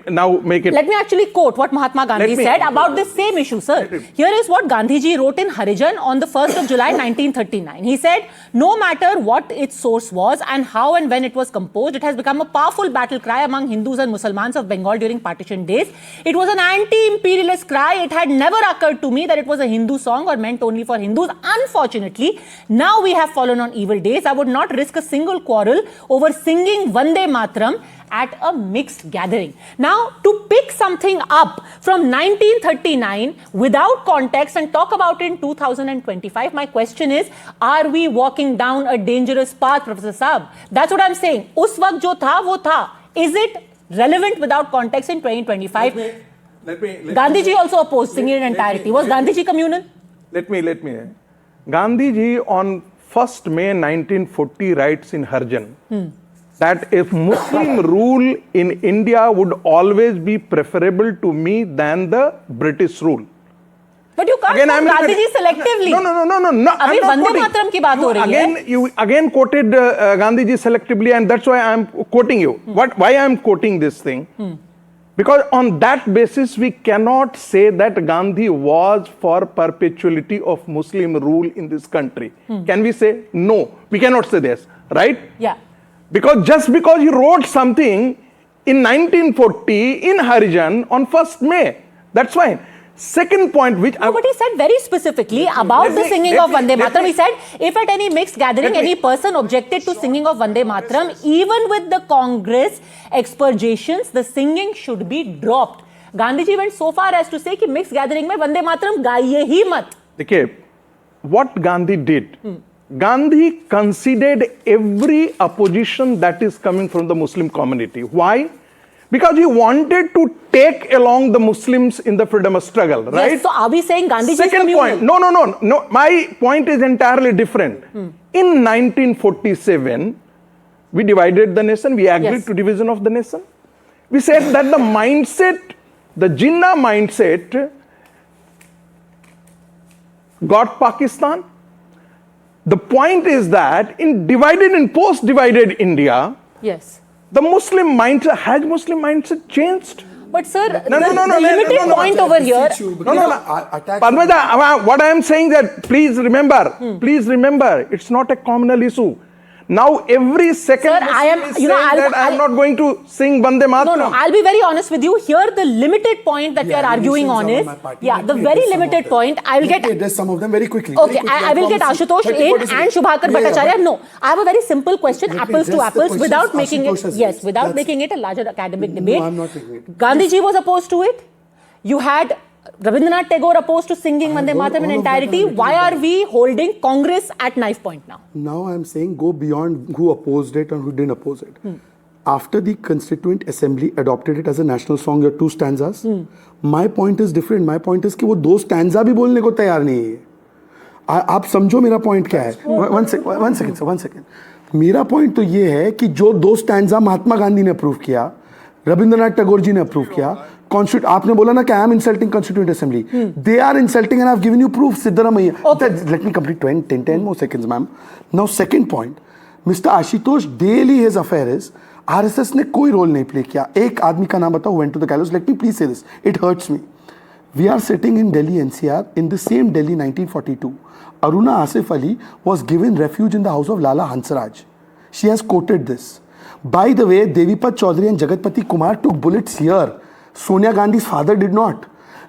S9: now make it.
S1: Let me actually quote what Mahatma Gandhi said about this same issue, sir. Here is what Gandhiji wrote in Harijan on the 1st of July 1939. He said, no matter what its source was and how and when it was composed, it has become a powerful battle cry among Hindus and Muslims of Bengal during partition days. It was an anti-imperialist cry. It had never occurred to me that it was a Hindu song or meant only for Hindus. Unfortunately, now we have fallen on evil days. I would not risk a single quarrel over singing Vande Mataram at a mixed gathering. Now, to pick something up from 1939 without context and talk about it in 2025, my question is, are we walking down a dangerous path, Professor Saab? That's what I'm saying. Us waqt jo tha, wo tha. Is it relevant without context in 2025? Gandhiji also opposed singing in entirety. Was Gandhiji communal?
S9: Let me. Gandhiji on 1st May 1940 writes in Harijan that if Muslim rule in India would always be preferable to me than the British rule.
S1: But you can't quote Gandhiji selectively.
S9: No.
S1: Abhi Vande Mataram ki baat ho rahi hai.
S9: You again quoted Gandhiji selectively, and that's why I am quoting you. Why I am quoting this thing? Because on that basis, we cannot say that Gandhi was for perpetuity of Muslim rule in this country. Can we say? No, we cannot say this, right?
S1: Yeah.
S9: Because just because he wrote something in 1940 in Harijan on 1st May, that's fine. Second point, which
S1: but he said very specifically about the singing of Vande Mataram. He said, if at any mixed gathering, any person objected to singing of Vande Mataram, even with the Congress expurgations, the singing should be dropped. Gandhiji went so far as to say कि mixed gathering में Vande Mataram गाइए ही मत.
S9: देखिए, what Gandhi did, Gandhi considered every opposition that is coming from the Muslim community. Why? Because he wanted to take along the Muslims in the freedom struggle, right?
S1: Yes, so are we saying Gandhiji is
S9: Second
S1: communal?
S9: point, no. My point is entirely different. In 1947, we divided the nation. We agreed to division of the nation. We said that the mindset, the Jinnah mindset, got Pakistan. The point is that in divided and post-divided India,
S1: Yes.
S9: the Muslim mindset changed?
S1: But sir,
S9: No,
S1: the limited point over here.
S9: Padmaja, what I am saying that please remember, it's not a communal issue. Now every second
S1: Sir, I am-
S9: Muslim is
S1: you know,
S9: saying
S1: I'll-
S9: that I am
S1: I'll-
S9: not going to sing Vande Mataram.
S1: No, I'll be very honest with you. Here, the limited point that we are arguing on is, the very limited point. I'll get.
S10: address some of them very quickly.
S1: Okay, I will get Ashutosh in and Shubhakar Bhattacharya. No, I have a very simple question,
S10: Let me
S1: apples to
S10: address the
S1: apples,
S10: questions
S1: without making it,
S10: Ashutosh has
S1: yes,
S10: raised.
S1: without
S10: That's-
S1: making it a larger academic debate.
S10: I'm not taking it.
S1: Gandhiji was opposed to it. You had Rabindranath Tagore opposed to singing Vande
S10: all-
S1: Mataram in
S10: all of that
S1: entirety.
S10: I'm
S1: Why
S10: making
S1: are
S10: it
S1: we holding Congress at knife point now?
S10: Now I'm saying go beyond who opposed it and who didn't oppose it. After the Constituent Assembly adopted it as a national song, your 2 stanzas, my point is different. My point is कि वो 2 stanza भी बोलने को तैयार नहीं है. आप समझो मेरा point क्या है. One second. मेरा point तो ये है कि जो 2 stanza महात्मा गांधी ने अप्रूव किया, रविंद्रनाथ टैगोर जी ने अप्रूव किया, आपने बोला ना कि I am insulting Constituent Assembly, they are insulting and I have given you proof. Siddaramaiah, let me complete 10 more seconds, ma'am. Now second point, Mr. Ashutosh, daily his affair is RSS ने कोई role नहीं play किया. एक आदमी का नाम बताओ, went to the gallows. Let me please say this, it hurts me. We are sitting in Delhi NCR, in the same Delhi 1942. Aruna Asif Ali was given refuge in the house of Lala Hansraj. She has quoted this. By the way, Devipad Chaudhary and Jagatpati Kumar took bullets here. Sonia Gandhi's father did not.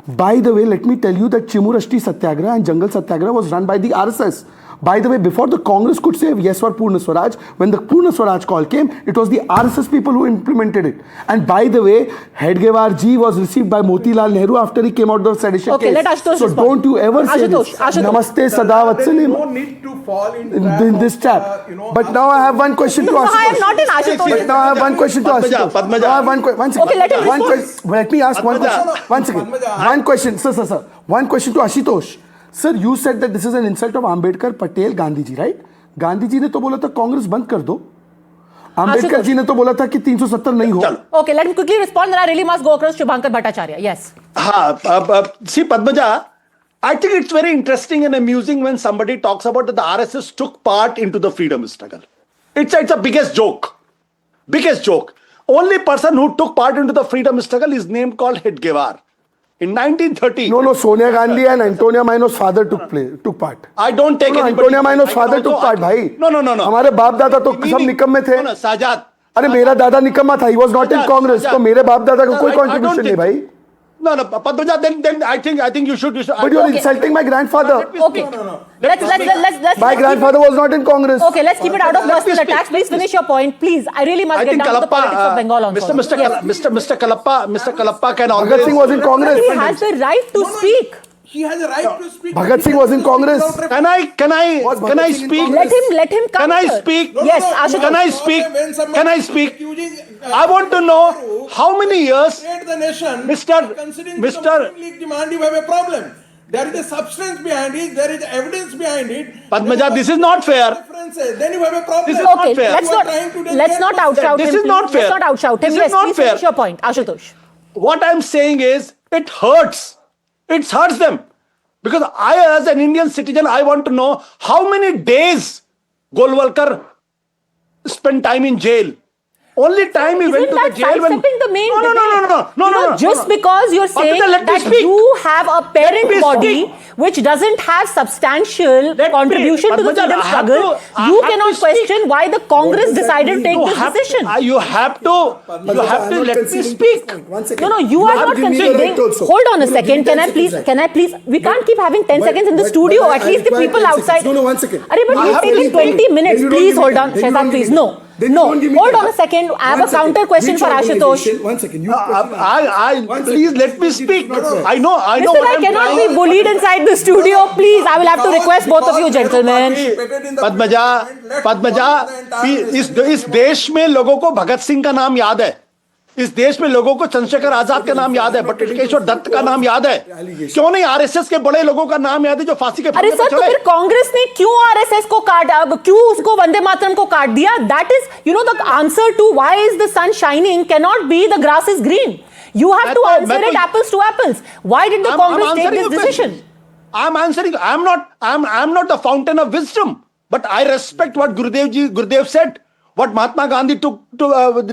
S10: By the way, let me tell you that Chimurashti Satyagraha and Jangal Satyagraha was run by the RSS. By the way, before the Congress could say yes for Purna Swaraj, when the Purna Swaraj call came, it was the RSS people who implemented it. And by the way, Hedgewar ji was received by Motilal Nehru after he came out of the sedition
S1: Okay,
S10: case.
S1: let Ashutosh
S10: So
S1: respond.
S10: don't you ever say
S1: Ashutosh,
S10: this.
S1: Ashutosh.
S10: Namaste Sada Vatsalim.
S9: No need to fall in
S10: In this trap. But now I have one question to
S1: No,
S10: Ashutosh.
S1: I am not in Ashutosh.
S10: But now I have one question to Ashutosh.
S8: Padmaja.
S10: Now I have one second.
S1: Okay, let him
S10: One
S1: respond.
S10: question. Let me ask one question. One second. One question. Sir. One question to Ashutosh. Sir, you said that this is an insult of Ambedkar, Patel, Gandhi ji, right? Gandhi ji ने तो बोला था कांग्रेस बंद कर दो. अंबेडकर जी ने तो बोला था कि 370 नहीं हो.
S1: Okay, let me quickly respond, then I really must go across Shubhankar Bhattacharya. Yes.
S8: See, Padmaja, I think it's very interesting and amusing when somebody talks about that the RSS took part into the freedom struggle. It's a biggest joke. Biggest joke. Only person who took part into the freedom struggle is named called Hedgewar. In 1930.
S10: No, Sonia Gandhi and Antonia Maino's father took part.
S8: I don't take anybody.
S10: Antonia Maino's father took part, भाई.
S8: No.
S10: हमारे बाप दादा तो सब निकम्मे थे.
S8: No, Sajad.
S10: अरे मेरा दादा निकम्मा था. He was not in Congress. तो मेरे बाप दादा का कोई contribution नहीं, भाई.
S8: No, Padmaja, then I think you should.
S10: But you are insulting my grandfather.
S1: Okay. Let's
S10: My grandfather was not in Congress.
S1: Okay, let's keep it out of personal attacks. Please finish your point, please. I really must
S8: I
S1: get
S8: think
S1: down to the politics of Bengal on
S8: Mr. Kalappa can always.
S10: Bhagat Singh was in Congress.
S1: He has the right to speak.
S11: He has a right to speak.
S10: Bhagat Singh was in Congress.
S8: Can I speak?
S1: Let him come.
S8: Can I speak?
S1: Yes, Ashutosh.
S8: Can I speak? Can I speak? I want to know how many years,
S11: The nation, considering
S8: Mr.
S11: the Muslim League demand, you have a problem. There is a substance behind it. There is evidence behind it.
S8: Padmaja, this is not fair.
S11: Differences. Then you have a problem.
S8: This is not
S1: Okay,
S8: fair.
S1: let's not outshout him.
S8: This is not fair.
S1: Let's not outshout him.
S8: This is
S1: Yes,
S8: not
S1: please
S8: fair.
S1: finish your point, Ashutosh.
S8: What I'm saying is, it hurts. It hurts them. Because I, as an Indian citizen, I want to know how many days Golwalkar spent time in jail. Only time he went to the jail when...
S1: sidestepping the main debate?
S8: No.
S1: Just because you're saying
S8: let me
S1: that
S8: speak.
S1: you have a parent
S8: me
S1: body
S8: speak.
S1: which doesn't have substantial contribution to the
S8: Padmaja,
S1: freedom
S8: I have
S1: struggle,
S8: to-
S1: you
S8: I have
S1: cannot
S8: to speak.
S1: question why the Congress decided to take this decision.
S8: You have to let me speak.
S1: No, you are not conceding. Hold on a second. Can I please? We can't keep having 10 seconds in the studio. At least the people outside.
S10: No, 1 second.
S1: But we've taken 20 minutes. Please hold on. Shehzad, please. No. Hold on a second. I have a counter question for Ashutosh.
S10: 1 second.
S8: Please let me speak. I know
S1: Listen,
S8: what
S1: I
S8: I'm
S1: cannot
S8: trying.
S1: be bullied inside the studio. Please, I will have to request both of you gentlemen.
S8: Padmaja, इस देश में लोगों को भगत सिंह का नाम याद है. इस देश में लोगों को चंद्रशेखर आजाद का नाम याद है, बटुकेश्वर दत्त का नाम याद है. क्यों नहीं आरएसएस के बड़े लोगों का नाम याद है जो फांसी के
S1: अरे
S8: फंदे
S1: सर,
S8: पर
S1: तो
S8: चढ़े?
S1: फिर कांग्रेस ने क्यों आरएसएस को क्यों उसको वंदे मातरम को काट दिया? That is, the answer to why is the sun shining cannot be the grass is green. You have to answer it apples to apples. Why did the Congress take this decision?
S8: I'm answering. I'm not the fountain of wisdom, but I respect what Gurudev said. what Mahatma Gandhi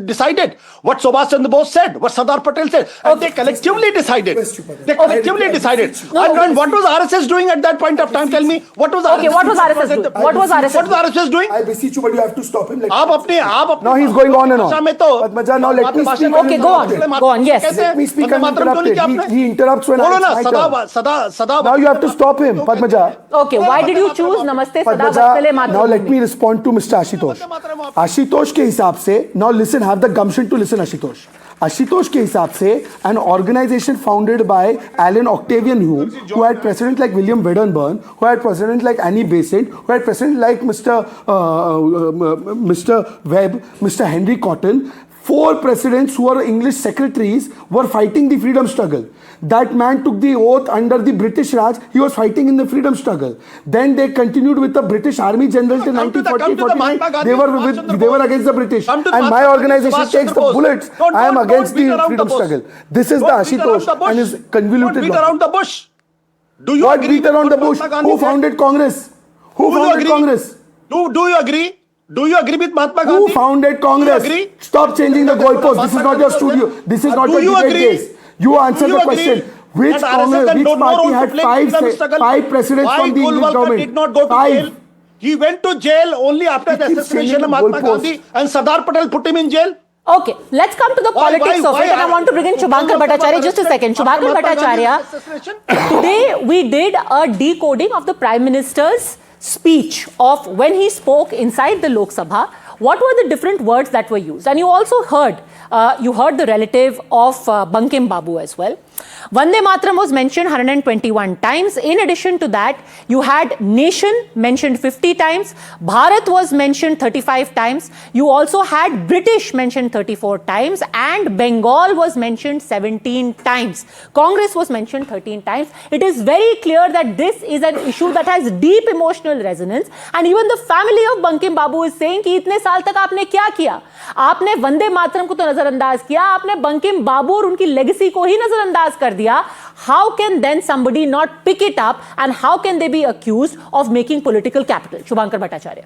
S8: decided, what Subhash Chandra Bose said, what Sardar Patel said, and they collectively decided. They collectively decided. And what was RSS doing at that point of time? Tell me, what was RSS?
S1: Okay, what was RSS doing? What was RSS
S8: doing?
S10: I beseech you, but you have to stop him.
S8: Now
S10: he's going on and on. Padmaja, now let me speak.
S1: Okay, go on, yes.
S10: Let me speak uninterrupted. He interrupts when I Now you have to stop him, Padmaja.
S1: Okay, why did you choose Namaste Sada
S10: Padmaja,
S1: Vatsale
S10: now
S1: Matram?
S10: let me respond to Mr. Ashutosh. Ashutosh के हिसाब से, now listen, have the gumption to listen, Ashutosh. Ashutosh के हिसाब से, an organization founded by Alan Octavian Hume, who had presidents like William Wedderburn, who had presidents like Annie Besant, who had presidents like Mr. Webb, Mr. Henry Cotton, 4 presidents who were English secretaries were fighting the freedom struggle. That man took the oath under the British Raj. He was fighting in the freedom struggle. Then they continued with the British Army General till 1940-49. They were against the British. And my organization takes the bullets. I am against the freedom struggle. This is the Ashutosh and his convoluted.
S8: Don't beat around the bush. Do you
S10: what
S8: agree
S10: beat around the bush? Who founded Congress? Who founded Congress?
S8: Do you agree? Do you agree with Mahatma Gandhi?
S10: Who founded Congress? Stop changing the goalposts. This is not your studio. This is not your debate case. You answer the question. Which Congress, which party had 5 presidents from the English government?
S8: Did not go to jail. He went to jail only after the assassination of Mahatma Gandhi, and Sardar Patel put him in jail.
S1: Okay, let's come to the politics of it, and I want to bring in Shubhankar Bhattacharya. Just a second. Shubhankar Bhattacharya, today we did a decoding of the Prime Minister's speech of when he spoke inside the Lok Sabha. What were the different words that were used? And you also heard, the relative of Bankim Babu as well. Vande Mataram was mentioned 121 times. In addition to that, you had nation mentioned 50 times. Bharat was mentioned 35 times. You also had British mentioned 34 times. And Bengal was mentioned 17 times. Congress was mentioned 13 times. It is very clear that this is an issue that has deep emotional resonance. And even the family of Bankim Babu is saying कि इतने साल तक आपने क्या किया? आपने वंदे मातरम को तो नजरअंदाज किया, आपने बंकिम बाबू और उनकी लेगेसी को ही नजरअंदाज कर दिया. How can then somebody not pick it up, and how can they be accused of making political capital? Shubhankar Bhattacharya.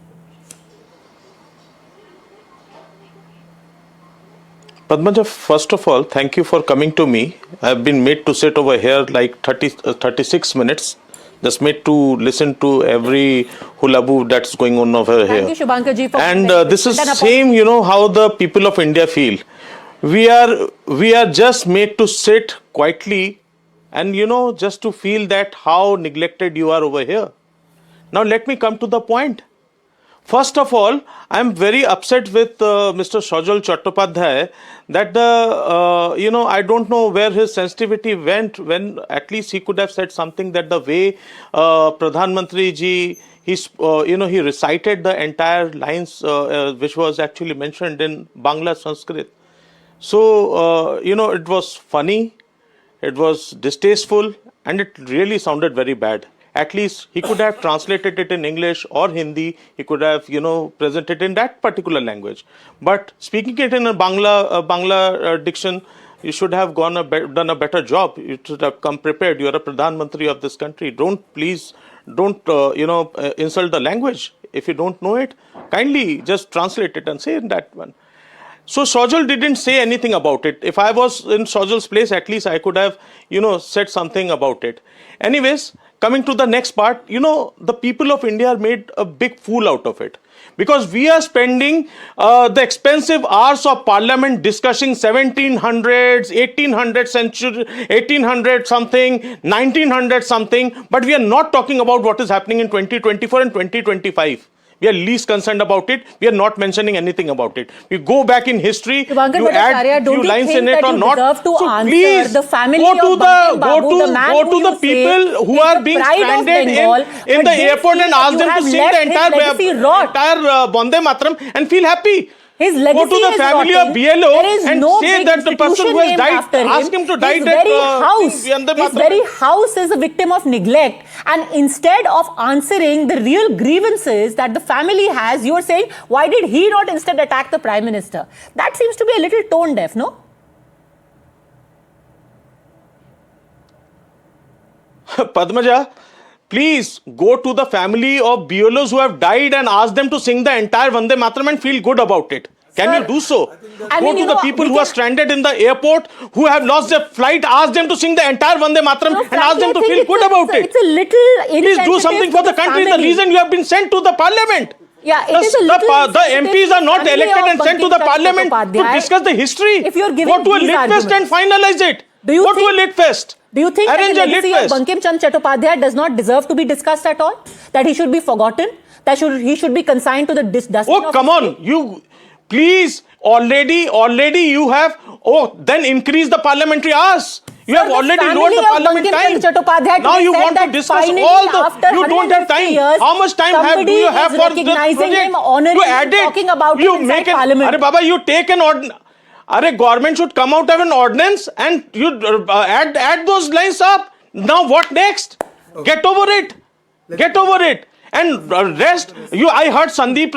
S12: Padmaja, first of all, thank you for coming to me. I have been made to sit over here like 36 minutes. Just made to listen to every hula-boo that's going on over here.
S1: Thank you, Shubhankar ji, for
S12: and this is same, how the people of India feel. We are just made to sit quietly and, just to feel that how neglected you are over here. Now, let me come to the point. First of all, I am very upset with Mr. Sajal Chattopadhyay that I don't know where his sensitivity went when at least he could have said something that the way Pradhan Mantri ji, he recited the entire lines which was actually mentioned in Bangla Sanskrit. So, it was funny, it was distasteful, and it really sounded very bad. At least he could have translated it in English or Hindi. He could have, presented in that particular language. But speaking it in a Bangla diction, you should have done a better job. You should have come prepared. You are a Pradhan Mantri of this country. Don't insult the language. If you don't know it, kindly just translate it and say in that one. So Sajal didn't say anything about it. If I was in Sajal's place, at least I could have, said something about it. Anyways, coming to the next part, the people of India made a big fool out of it. Because we are spending the expensive hours of parliament discussing 1700s, 1800 century, 1800 something, 1900 something, but we are not talking about what is happening in 2024 and 2025. We are least concerned about it. We are not mentioning anything about it. We go back in history. You add few lines in it or not. So please go to the people who are being stranded in the airport and ask them to sing the entire Vande Mataram and feel happy.
S1: His legacy
S12: go to the family of BLO and say that the person who has died, ask him to die.
S1: His very house is a victim of neglect. And instead of answering the real grievances that the family has, you are saying, why did he not instead attack the Prime Minister? That seems to be a little tone deaf, no?
S12: Padmaja, please go to the family of BLOs who have died and ask them to sing the entire Vande Mataram and feel good about it. Can you do so? Go to the people who are stranded in the airport, who have lost their flight, ask them to sing the entire Vande Mataram and ask them to feel good about it.
S1: It's a little
S12: Please do something for the country. The reason you have been sent to the parliament.
S1: Yeah, it is a little
S12: the MPs are not elected and sent to the parliament to discuss the history.
S1: If you're giving
S12: go to a
S1: these
S12: lit fest and
S1: arguments.
S12: finalize it. Go to a lit fest.
S1: Do you think
S12: Arrange
S1: that
S12: a
S1: the
S12: lit
S1: legacy of
S12: fest.
S1: Bankim Chand Chattopadhyay does not deserve to be discussed at all? That he should be forgotten? That he should be consigned to the dustbin?
S12: Oh, come on. You, please, already you have, then increase the parliamentary hours. You have already lowered the parliament time. Now you want to discuss all the, you don't have time. How much time do you have for this project? You add it, you make it. Arey Baba, you take an ordinance. Government should come out of an ordinance and you add those lines up. Now what next? Get over it. Get over it. And rest, I heard Sanjit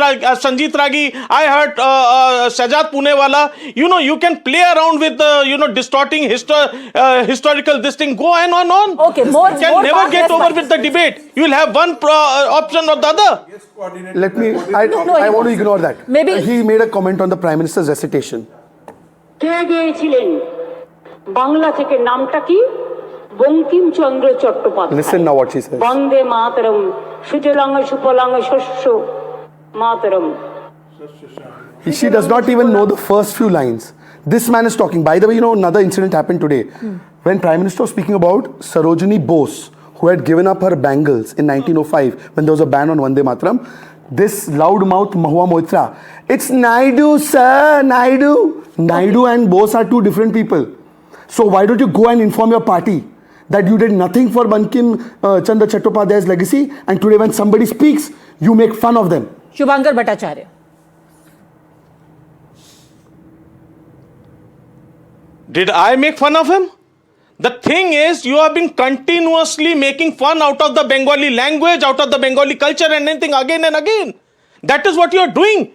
S12: Ragi, I heard Sajad Punewala. You can play around with the, distorting historical this thing. Go on.
S1: Okay,
S12: you can never get over with the debate. You will have one option or the other.
S10: Let me, I want to ignore that.
S1: Maybe
S10: he made a comment on the Prime Minister's recitation.
S4: কে গিয়েছিলেন বাংলা থেকে নামটা কি Bankimchandra Chattopadhyay
S10: Listen now what she says.
S4: বন্দে মাতরম সুজলাং সুফলাং শস্য মাতরম
S10: She does not even know the first few lines. This man is talking. By the way, another incident happened today. When Prime Minister was speaking about Sarojini Bose, who had given up her bangles in 1905 when there was a ban on Vande Mataram, this loudmouth Mahua Moitra, it's Naidu, sir, Naidu. Naidu and Bose are two different people. So why don't you go and inform your party that you did nothing for Bankim Chandra Chattopadhyay's legacy, and today when somebody speaks, you make fun of them.
S1: Shubhankar Bhattacharya.
S12: Did I make fun of him? The thing is, you have been continuously making fun out of the Bengali language, out of the Bengali culture and anything again and again. That is what you are doing.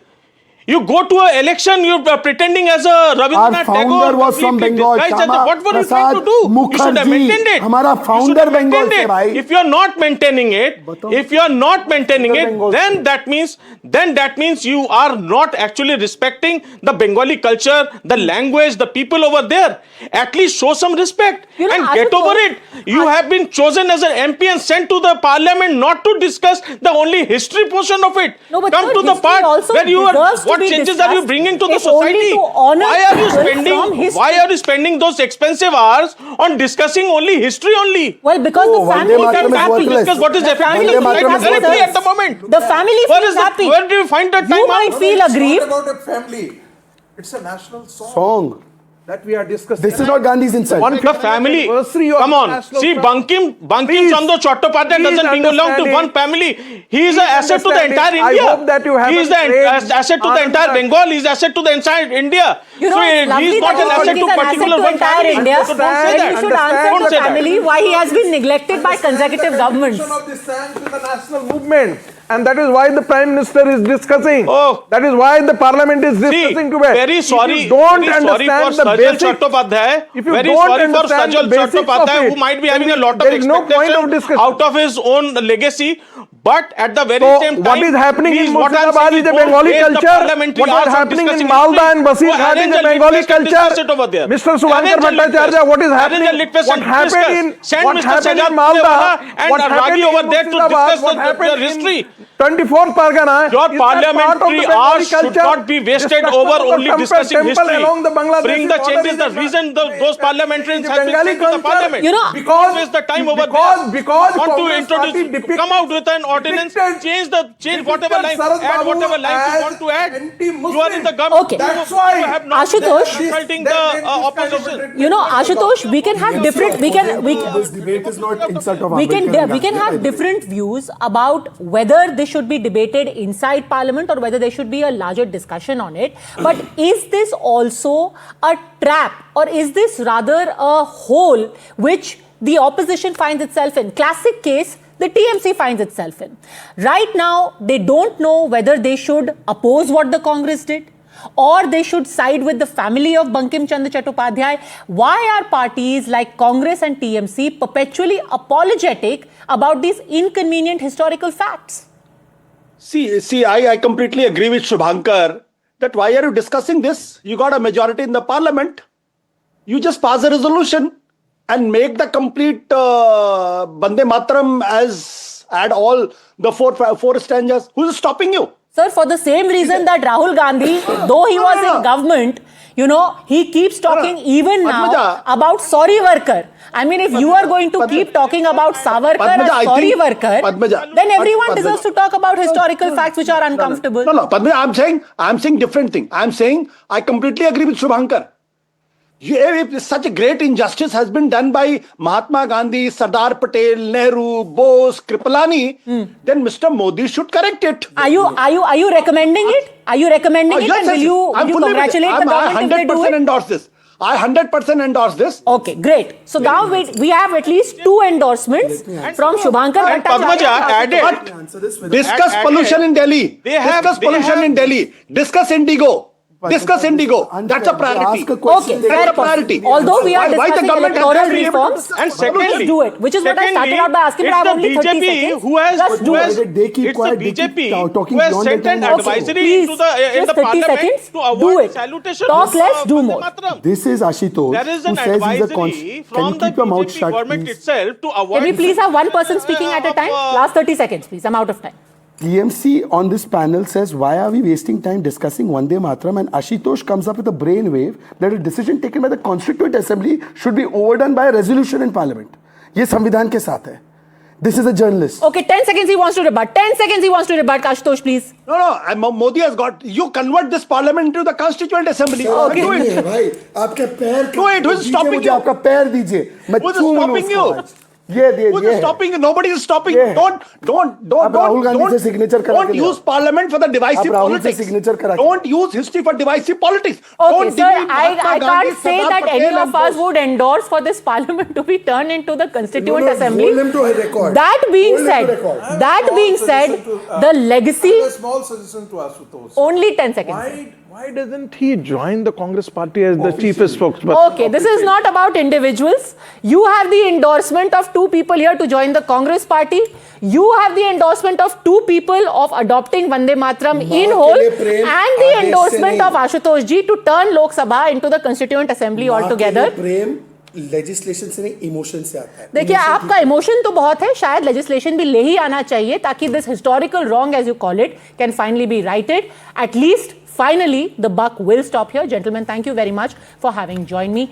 S12: You go to an election, you are pretending as a Rabindranath Tagore.
S10: Our founder was from Bengal.
S12: What were you trying to do? You should have maintained it.
S10: हमारा founder Bengal से भाई.
S12: If you are not maintaining it, then that means you are not actually respecting the Bengali culture, the language, the people over there. At least show some respect and get over it. You have been chosen as an MP and sent to the parliament not to discuss the only history portion of it.
S1: No, but
S12: come to the part where you are. What changes are you bringing to the society? Why are you spending those expensive hours on discussing only history only?
S1: Well, because the family
S12: have time to discuss what is correctly at the moment.
S1: The family feels happy.
S12: Where do you find the time?
S1: You might feel aggrieved.
S11: About a family. It's a national
S10: Song.
S11: that we are discussing.
S10: This is not Gandhi's insult.
S12: The family. Come on. See, Bankim Chandra Chattopadhyay doesn't belong to one family. He is an asset to the entire India.
S9: I hope that you have
S12: he is an asset to the entire Bengal. He is an asset to the entire India.
S1: You know,
S12: he is not an asset to particular one family.
S1: India.
S12: So don't say that.
S1: You should answer the family why he has been neglected by consecutive governments.
S9: Of the sands with the national movement, and that is why the Prime Minister is discussing.
S12: Oh.
S9: That is why the Parliament is discussing today.
S12: Very sorry.
S9: If you don't
S12: very
S9: understand
S12: sorry for
S9: the
S12: Sajal
S9: basics,
S12: Chattopadhyay.
S9: if you
S12: Very
S9: don't
S12: sorry for
S9: understand
S12: Sajal
S9: the basics of
S12: Chattopadhyay,
S9: it,
S12: who might be having a lot of
S9: there is no point of
S12: expectation
S9: discussion.
S12: out of his own legacy. But at the very
S9: So
S12: same time,
S9: what is happening in
S12: what I'm
S9: Murshidabad
S12: saying
S9: is a
S12: don't
S9: Bengali
S12: waste the
S9: culture.
S12: parliamentary
S9: What is
S12: hours on
S9: happening in
S12: discussing
S9: Malda
S12: history.
S9: and Basirghat is
S12: Arrange
S9: a
S12: lit
S9: Bengali
S12: fest and discuss
S9: culture.
S12: it over there.
S9: Mr. Shubhankar
S12: Arrange a lit
S9: Bhattacharya,
S12: fest.
S9: what is
S12: Arrange a
S9: happening?
S12: lit fest
S9: What
S12: and
S9: happened
S12: discuss.
S9: in
S12: Send
S9: what
S12: Mr.
S9: happened
S12: Sajal
S9: in Malda?
S12: Punewala and
S9: What happened
S12: Ragi
S9: in
S12: over there to
S9: Murshidabad?
S12: discuss
S9: What
S12: their
S9: happened
S12: history.
S9: in 24th Pargana?
S12: Your
S9: Is that part of the
S12: parliamentary
S9: Bengali
S12: hours should
S9: culture?
S12: not be wasted
S9: The
S12: over
S9: structure of
S12: only
S9: the
S12: discussing
S9: temple
S12: history.
S9: along the Bangladeshi
S12: Bring the
S9: border
S12: changes.
S9: is
S12: The
S9: a-
S12: reason those parliamentarians
S9: the
S12: have been
S9: Bengali
S12: sent to the
S9: culture,
S12: parliament.
S1: you know,
S9: because
S12: waste the time over
S9: because
S12: there.
S9: because
S12: Want to
S9: Congress party
S12: introduce,
S9: depicted-
S12: come out with an ordinance, change whatever line,
S9: Sarad
S12: add
S9: Babu
S12: whatever lines you
S9: as
S12: want to add.
S9: anti-Muslim.
S12: You are in the government.
S1: Okay.
S9: That's why
S12: you have not
S1: Ashutosh,
S12: been consulting the opposition.
S1: You know, Ashutosh, we can have different.
S10: This debate is not insult of
S1: We can
S10: Ambedkar.
S1: have different views about whether this should be debated inside Parliament or whether there should be a larger discussion on it. But is this also a trap, or is this rather a hole which the opposition finds itself in? Classic case, the TMC finds itself in. Right now, they don't know whether they should oppose what the Congress did, or they should side with the family of Bankim Chandra Chattopadhyay. Why are parties like Congress and TMC perpetually apologetic about these inconvenient historical facts?
S8: See, I completely agree with Shubhankar that why are you discussing this? You got a majority in the parliament. You just pass a resolution and make the complete Bande Mataram as add all the four stanzas. Who's stopping you?
S1: Sir, for the same reason that Rahul Gandhi, though he was in government, he keeps talking even now about sorry worker. I mean, if you are going to keep talking about Savarkar as sorry worker, then everyone deserves to talk about historical facts which are uncomfortable.
S8: No, Padmaja, I'm saying different thing. I'm saying I completely agree with Shubhankar. If such a great injustice has been done by Mahatma Gandhi, Sardar Patel, Nehru, Bose, Kripalani, then Mr. Modi should correct it.
S1: Are you recommending it? Are you recommending it? And will you congratulate the government if they do it?
S8: I 100% endorse this.
S1: Okay, great. So now we have at least 2 endorsements from Shubhankar Bhattacharya.
S8: Discuss pollution in Delhi. Discuss pollution in Delhi. Discuss Indigo. Discuss Indigo. That's a priority.
S1: Okay, fair priority. Although we are discussing electoral reforms,
S12: and secondly,
S1: just do it. Which is what I started out by asking, but I have only 30 seconds. Just do it.
S12: It's the BJP who has sent an advisory into the parliament to avoid salutation.
S1: Talk less, do more.
S10: This is Ashutosh.
S12: There is
S10: who
S12: an
S10: says he's a
S12: advisory from the
S10: keep your mouth
S12: BJP
S10: shut,
S12: government
S10: please?
S12: itself to avoid.
S1: Can we please have one person speaking at a time? Last 30 seconds, please. I'm out of time.
S10: TMC on this panel says, why are we wasting time discussing Vande Mataram? And Ashutosh comes up with a brainwave that a decision taken by the Constituent Assembly should be overdone by a resolution in Parliament. ये संविधान के साथ है. This is a journalist.
S1: Okay, 10 seconds he wants to rebut. 10 seconds he wants to rebut. Ashutosh, please.
S8: No, Modi has got, you convert this Parliament into the Constituent Assembly.
S1: Okay.
S8: Do it.
S10: भाई, आपके पैर
S8: Do it. Who's stopping you?
S10: आपका पैर दीजिए. मैं
S8: Who's
S10: चूम लूं
S8: stopping
S10: उसको
S8: you?
S10: आज. ये
S8: Who's stopping you? Nobody is stopping you. Don't use Parliament for the divisive politics. Don't use history for divisive politics.
S1: Okay, sir, I can't say that any of us would endorse for this Parliament to be turned into the Constituent Assembly.
S10: Hold him to a record.
S1: That being said, the legacy.
S11: A small suggestion to Ashutosh.
S1: Only 10 seconds.
S9: Why doesn't he join the Congress party as the chiefest spokesperson?
S1: Okay, this is not about individuals. You have the endorsement of 2 people here to join the Congress party. You have the endorsement of 2 people of adopting Vande Mataram in whole, and the endorsement of Ashutosh ji to turn Lok Sabha into the Constituent Assembly altogether.
S10: Legislation से नहीं, emotion से आता है.
S1: देखिए, आपका emotion तो बहुत है, शायद लेजिस्लेशन भी ले ही आना चाहिए ताकि this historical wrong as you call it can finally be righted. At least finally the buck will stop here. Gentlemen, thank you very much for having joined me.